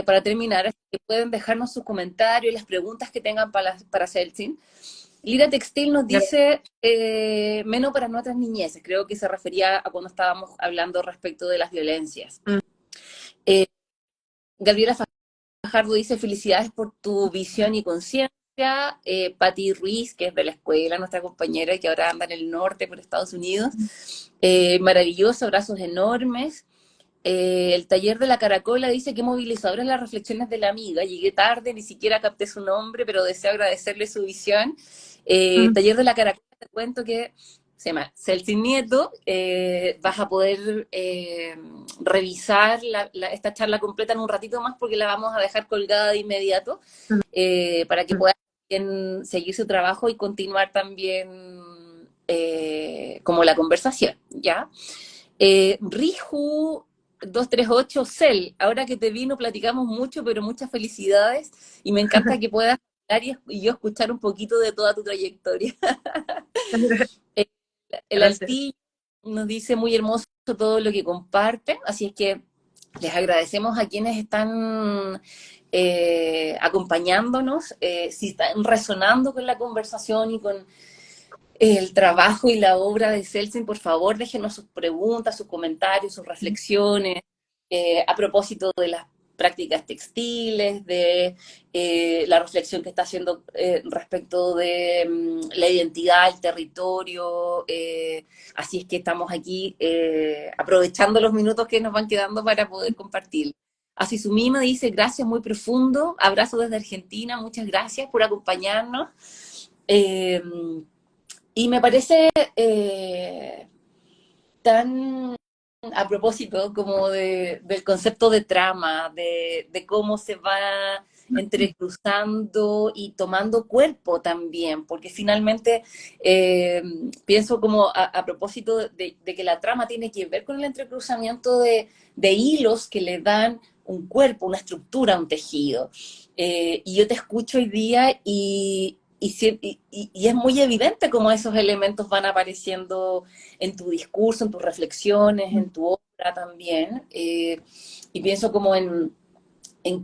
para terminar. Así que pueden dejarnos sus comentarios y las preguntas que tengan para Celsin. Lira Textil nos dice, menos para nuestras niñeces. Creo que se refería a cuando estábamos hablando respecto de las violencias. Eh, Gabriela Fajardo dice, felicidades por tu visión y conciencia. Patti Ruiz, que es de la escuela, nuestra compañera, y que ahora anda en el norte por Estados Unidos. Maravilloso, abrazos enormes. El taller de la Caracola dice que movilizadoras las reflexiones de la amiga. Llegué tarde, ni siquiera capté su nombre, pero deseo agradecerle su visión. Taller de la Caracola, te cuento que se llama Celsin Nieto. Vas a poder revisar esta charla completa en un ratito más porque la vamos a dejar colgada de inmediato para que puedas seguir su trabajo y continuar también como la conversación, ¿ya? Riju 238 Cel, ahora que te vino platicamos mucho, pero muchas felicidades y me encanta que puedas hablar y yo escuchar un poquito de toda tu trayectoria. Eh, el Gracias. Altillo nos dice muy hermoso todo lo que comparten, así es que les agradecemos a quienes están acompañándonos, si están resonando con la conversación y con el trabajo y la obra de Celsin, por favor, déjenos sus preguntas, sus comentarios, sus reflexiones, a propósito de las prácticas textiles, de la reflexión que está haciendo respecto de la identidad, el territorio. Así es que estamos aquí aprovechando los minutos que nos van quedando para poder compartir. Así su me dice, gracias, muy profundo, abrazo desde Argentina, muchas gracias por acompañarnos. Eh, y me parece tan a propósito como del concepto de trama, de cómo se va entrecruzando y tomando cuerpo también, porque finalmente pienso como a propósito de que la trama tiene que ver con el entrecruzamiento de hilos que le dan un cuerpo, una estructura, un tejido. Y yo te escucho hoy día y es muy evidente cómo esos elementos van apareciendo en tu discurso, en tus reflexiones, en tu obra también. Y pienso como en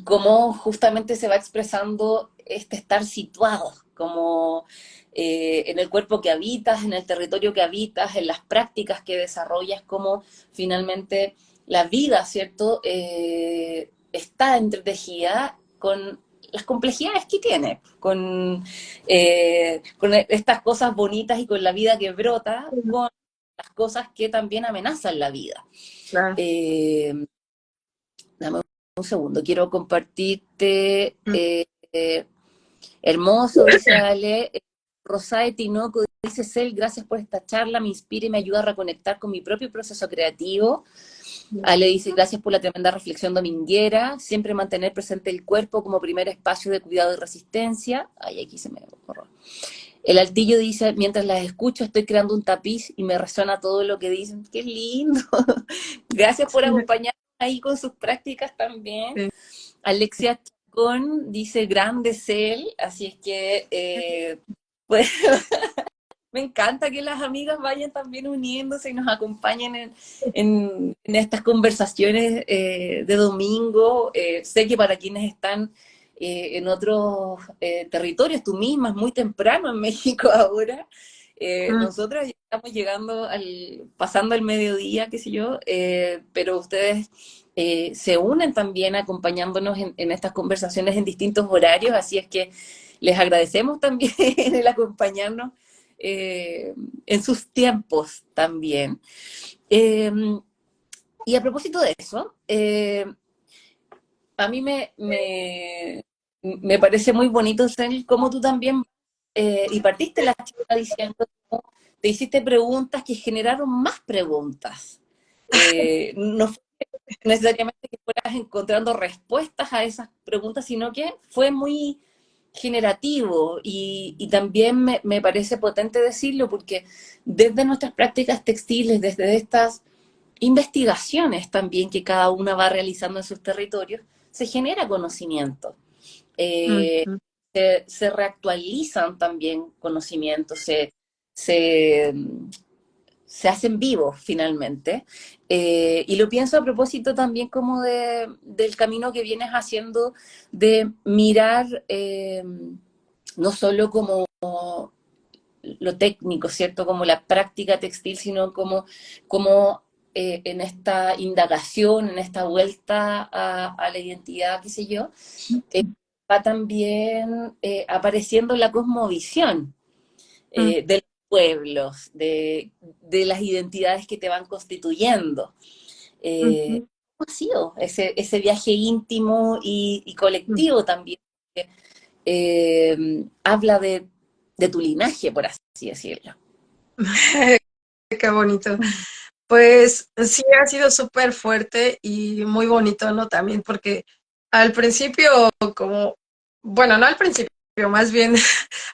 cómo justamente se va expresando este estar situado, como en el cuerpo que habitas, en el territorio que habitas, en las prácticas que desarrollas, cómo finalmente la vida, ¿cierto? Está entretejida con las complejidades que tiene, con estas cosas bonitas y con la vida que brota, con las cosas que también amenazan la vida. Claro. Dame un segundo, quiero compartirte, hermoso, dice Ale, Rosae Tinoco, dice Cel, gracias por esta charla, me inspira y me ayuda a reconectar con mi propio proceso creativo. Ale dice, gracias por la tremenda reflexión dominguera, siempre mantener presente el cuerpo como primer espacio de cuidado y resistencia. Ay, aquí se me borró. El Altillo dice, mientras las escucho estoy creando un tapiz y me resuena todo lo que dicen. ¡Qué lindo! Gracias por acompañarnos ahí con sus prácticas también. Sí. Alexia Chacón dice, grande Cel, así es que pues me encanta que las amigas vayan también uniéndose y nos acompañen en estas conversaciones de domingo. Sé que para quienes están en otros territorios, tú misma, es muy temprano en México ahora. Mm, Nosotros ya estamos llegando pasando el mediodía, qué sé yo, pero ustedes se unen también acompañándonos en estas conversaciones en distintos horarios, así es que les agradecemos también el acompañarnos en sus tiempos también. Eh, y a propósito de eso, a mí me parece muy bonito, Cel, cómo tú también, y partiste la charla diciendo cómo te hiciste preguntas que generaron más preguntas. No fue necesariamente que fueras encontrando respuestas a esas preguntas, sino que fue muy generativo y también me parece potente decirlo porque desde nuestras prácticas textiles, desde estas investigaciones también que cada una va realizando en sus territorios, se genera conocimiento, mm, eh, mm, se reactualizan también conocimientos, se, se hacen vivos finalmente. Y lo pienso a propósito también como del camino que vienes haciendo de mirar no solo como lo técnico, ¿cierto? Como la práctica textil, sino como en esta indagación, en esta vuelta a la identidad, qué sé yo, va también apareciendo la cosmovisión mm, de los pueblos, de las identidades que te van constituyendo. ujú, ¿Cómo ha sido ese viaje íntimo y mm. colectivo también? Habla de tu linaje, por así decirlo. Qué bonito. Pues sí, ha sido súper fuerte y muy bonito, ¿no? También porque al principio, como, bueno, no al principio, más bien,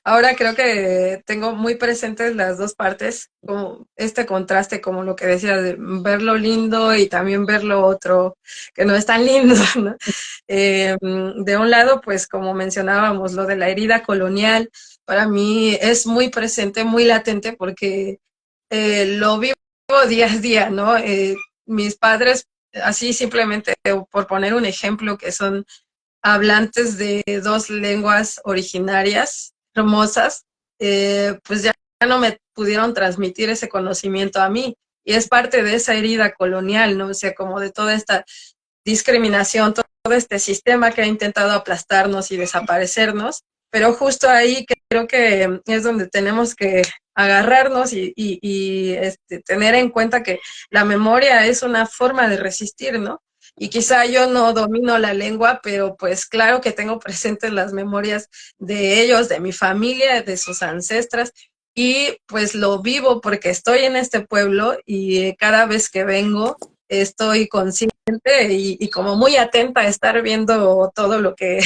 ahora creo que tengo muy presentes las dos partes, como este contraste, como lo que decía, de ver lo lindo y también ver lo otro, que no es tan lindo, ¿no? De un lado, pues como mencionábamos, lo de la herida colonial, para mí es muy presente, muy latente, porque lo vivo día a día, ¿no? Mis padres, así simplemente por poner un ejemplo, que son hablantes de dos lenguas originarias hermosas, pues ya no me pudieron transmitir ese conocimiento a mí. Y es parte de esa herida colonial, ¿no? O sea, como de toda esta discriminación, todo este sistema que ha intentado aplastarnos y desaparecernos, pero justo ahí creo que es donde tenemos que agarrarnos y tener en cuenta que la memoria es una forma de resistir, ¿no? Y quizá yo no domino la lengua, pero pues claro que tengo presentes las memorias de ellos, de mi familia, de sus ancestras, y pues lo vivo porque estoy en este pueblo y cada vez que vengo estoy consciente y como muy atenta a estar viendo todo lo que,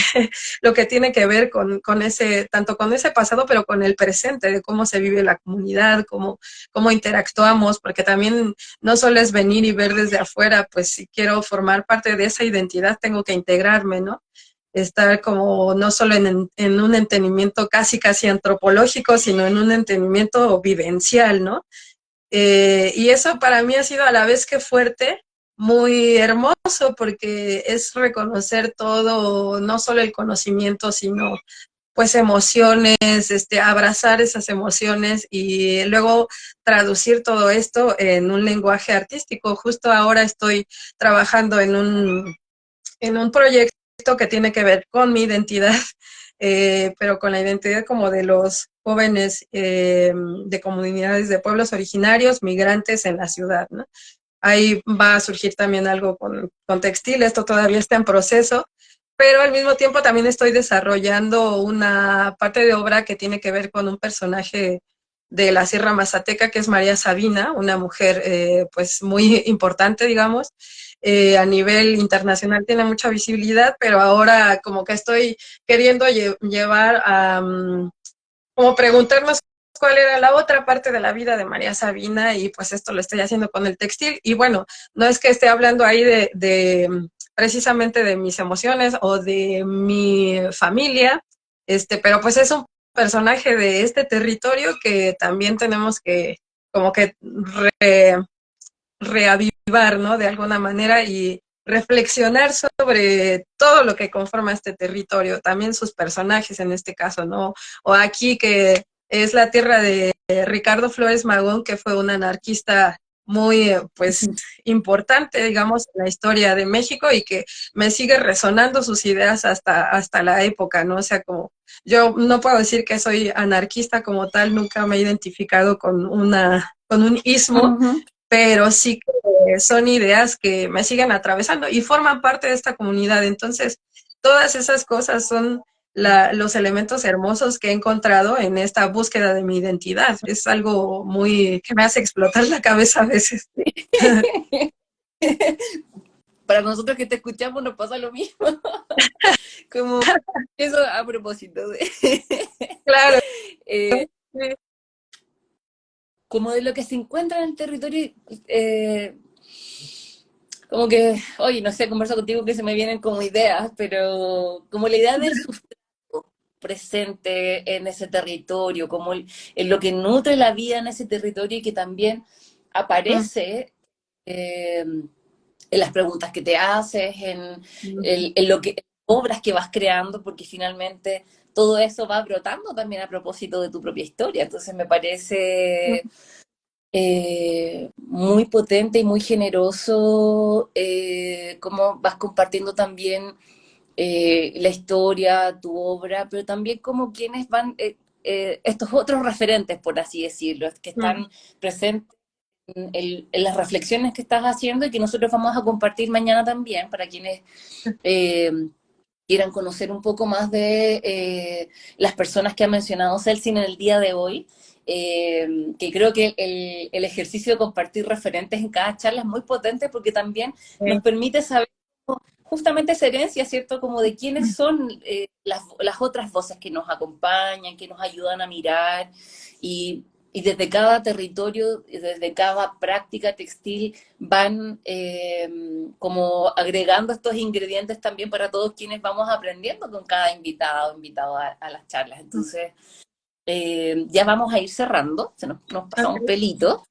lo que tiene que ver con ese, tanto con ese pasado, pero con el presente, de cómo se vive la comunidad, cómo interactuamos, porque también no solo es venir y ver desde afuera, pues si quiero formar parte de esa identidad, tengo que integrarme, ¿no? Estar como no solo en un entendimiento casi antropológico, sino en un entendimiento vivencial, ¿no? Y eso para mí ha sido a la vez que fuerte, muy hermoso, porque es reconocer todo, no solo el conocimiento, sino pues emociones, abrazar esas emociones y luego traducir todo esto en un lenguaje artístico. Justo ahora estoy trabajando en un proyecto que tiene que ver con mi identidad, pero con la identidad como de los jóvenes de comunidades de pueblos originarios, migrantes en la ciudad, ¿no? Ahí va a surgir también algo con textil, esto todavía está en proceso, pero al mismo tiempo también estoy desarrollando una parte de obra que tiene que ver con un personaje de la Sierra Mazateca, que es María Sabina, una mujer pues muy importante, digamos, a nivel internacional tiene mucha visibilidad, pero ahora como que estoy queriendo llevar a como preguntarnos cuál era la otra parte de la vida de María Sabina y pues esto lo estoy haciendo con el textil y bueno, no es que esté hablando ahí de precisamente de mis emociones o de mi familia, pero pues es un personaje de este territorio que también tenemos que como que reavivar, ¿no? De alguna manera reflexionar sobre todo lo que conforma este territorio, también sus personajes en este caso, ¿no? O aquí que es la tierra de Ricardo Flores Magón, que fue un anarquista muy, pues, importante, digamos, en la historia de México y que me sigue resonando sus ideas hasta la época, ¿no? O sea, como yo no puedo decir que soy anarquista como tal, nunca me he identificado con un ismo, pero sí que son ideas que me siguen atravesando y forman parte de esta comunidad. Entonces, todas esas cosas son los elementos hermosos que he encontrado en esta búsqueda de mi identidad. Es algo muy que me hace explotar la cabeza a veces. Para nosotros que te escuchamos nos pasa lo mismo. Como eso a propósito de, Claro. eh, Sí. como de lo que se encuentra en el territorio, como que, oye, no sé, converso contigo que se me vienen como ideas, pero como la idea del sustrato presente en ese territorio, como en lo que nutre la vida en ese territorio y que también aparece en las preguntas que te haces, en lo que obras que vas creando, porque finalmente todo eso va brotando también a propósito de tu propia historia. Entonces me parece muy potente y muy generoso cómo vas compartiendo también la historia, tu obra, pero también como quienes van, estos otros referentes, por así decirlo, que están presentes en las reflexiones que estás haciendo y que nosotros vamos a compartir mañana también para quienes eh, quieran conocer un poco más de las personas que ha mencionado Celsin en el día de hoy. Que creo que el ejercicio de compartir referentes en cada charla es muy potente porque también nos permite saber justamente esa herencia, ¿cierto? Como de quiénes son las otras voces que nos acompañan, que nos ayudan a mirar y desde cada territorio, desde cada práctica textil, van como agregando estos ingredientes también para todos quienes vamos aprendiendo con cada invitado o invitado a las charlas. Entonces, ya vamos a ir cerrando, nos pasa un pelito.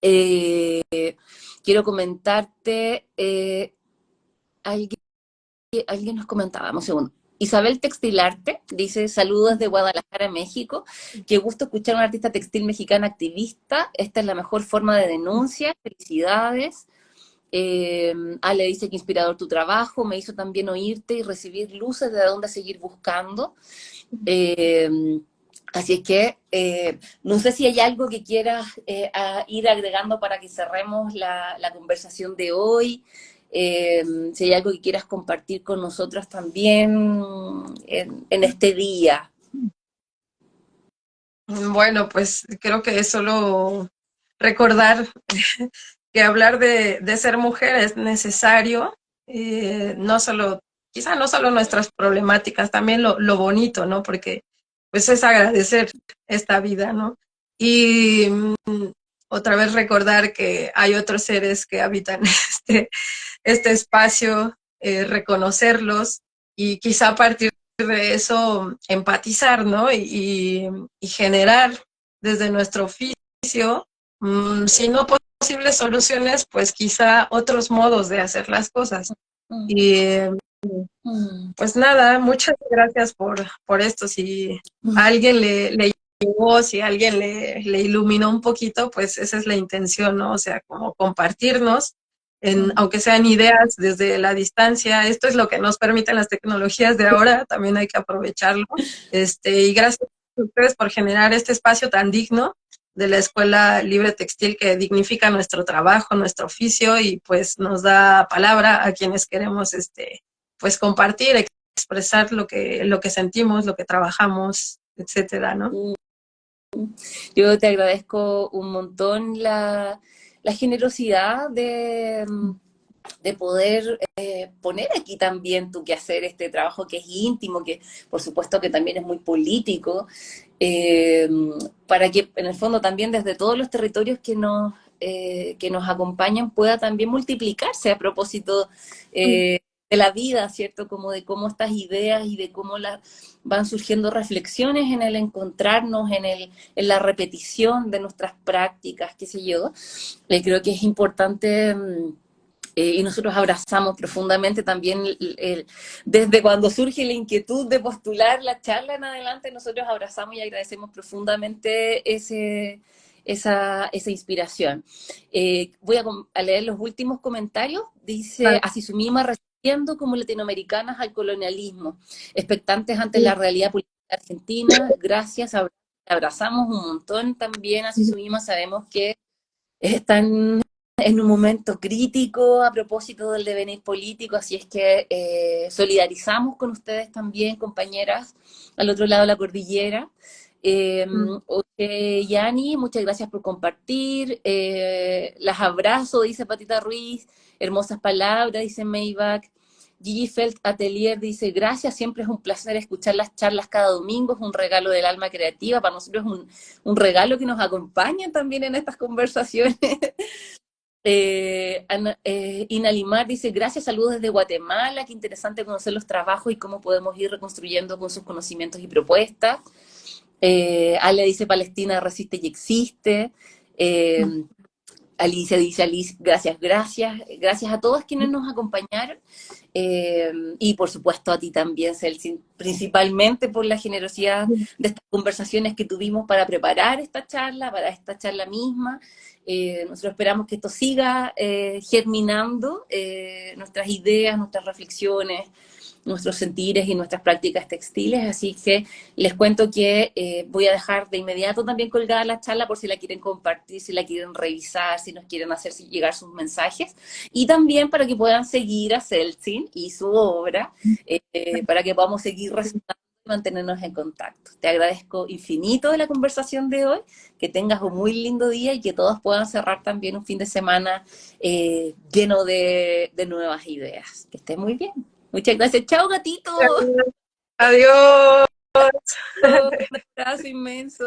Quiero comentarte, alguien nos comentaba, un segundo. Isabel Textilarte dice, saludos de Guadalajara, México. Qué gusto escuchar a una artista textil mexicana activista. Esta es la mejor forma de denuncia. Felicidades. Ale dice que inspirador tu trabajo. Me hizo también oírte y recibir luces de dónde seguir buscando. Eh, Así es que no sé si hay algo que quieras ir agregando para que cerremos la conversación de hoy. Si hay algo que quieras compartir con nosotros también en este día. Bueno, pues creo que es solo recordar que hablar de ser mujer es necesario, no solo, quizá no solo nuestras problemáticas, también lo bonito, ¿no? Porque pues es agradecer esta vida, ¿no? Y otra vez recordar que hay otros seres que habitan este espacio, reconocerlos y quizá a partir de eso empatizar, ¿no? Y generar desde nuestro oficio, si no posibles soluciones, pues quizá otros modos de hacer las cosas. Y pues nada, muchas gracias por esto. Si a alguien le llegó, si a alguien le iluminó un poquito, pues esa es la intención, ¿no? O sea, como compartirnos, aunque sean ideas desde la distancia. Esto es lo que nos permiten las tecnologías de ahora, también hay que aprovecharlo. Y gracias a ustedes por generar este espacio tan digno de la Escuela Libre Textil que dignifica nuestro trabajo, nuestro oficio y pues nos da palabra a quienes queremos pues compartir, expresar lo que sentimos, lo que trabajamos, etcétera, ¿no? Yo te agradezco un montón la generosidad de poder poner aquí también tu quehacer, este trabajo que es íntimo, que por supuesto que también es muy político, eh, para que en el fondo también desde todos los territorios que nos acompañan pueda también multiplicarse a propósito de la vida, ¿cierto? Como de cómo estas ideas y de cómo van surgiendo reflexiones en el encontrarnos, en la repetición de nuestras prácticas, qué sé yo. Creo que es importante y nosotros abrazamos profundamente también, desde cuando surge la inquietud de postular la charla en adelante, nosotros abrazamos y agradecemos profundamente esa inspiración. Voy a leer los últimos comentarios. Dice, Vale. así sumimos resistiendo como latinoamericanas al colonialismo, expectantes ante la realidad política argentina, gracias, abrazamos un montón también, así subimos, sabemos que están en un momento crítico a propósito del devenir político, así es que solidarizamos con ustedes también, compañeras, al otro lado de la cordillera. Yani, muchas gracias por compartir. Las abrazo, dice Patita Ruiz. Hermosas palabras, dice Maybach. Gigi Felt Atelier dice, gracias, siempre es un placer escuchar las charlas cada domingo, es un regalo del alma creativa, para nosotros es un regalo que nos acompaña también en estas conversaciones. Inalimar dice, gracias, saludos desde Guatemala, qué interesante conocer los trabajos y cómo podemos ir reconstruyendo con sus conocimientos y propuestas. Ale dice, Palestina resiste y existe. Alicia dice, Alice, gracias, gracias. Gracias a todos quienes nos acompañaron. Y por supuesto a ti también, Celsin, principalmente por la generosidad de estas conversaciones que tuvimos para preparar esta charla, para esta charla misma. Nosotros esperamos que esto siga germinando nuestras ideas, nuestras reflexiones, nuestros sentires y nuestras prácticas textiles, así que les cuento que voy a dejar de inmediato también colgada la charla por si la quieren compartir, si la quieren revisar, si nos quieren hacer llegar sus mensajes, y también para que puedan seguir a Celsin y su obra, para que podamos seguir resonando y mantenernos en contacto. Te agradezco infinito de la conversación de hoy, que tengas un muy lindo día y que todos puedan cerrar también un fin de semana lleno de nuevas ideas. Que estés muy bien. Muchas gracias. Chao, gatito. Adiós. Un abrazo inmenso.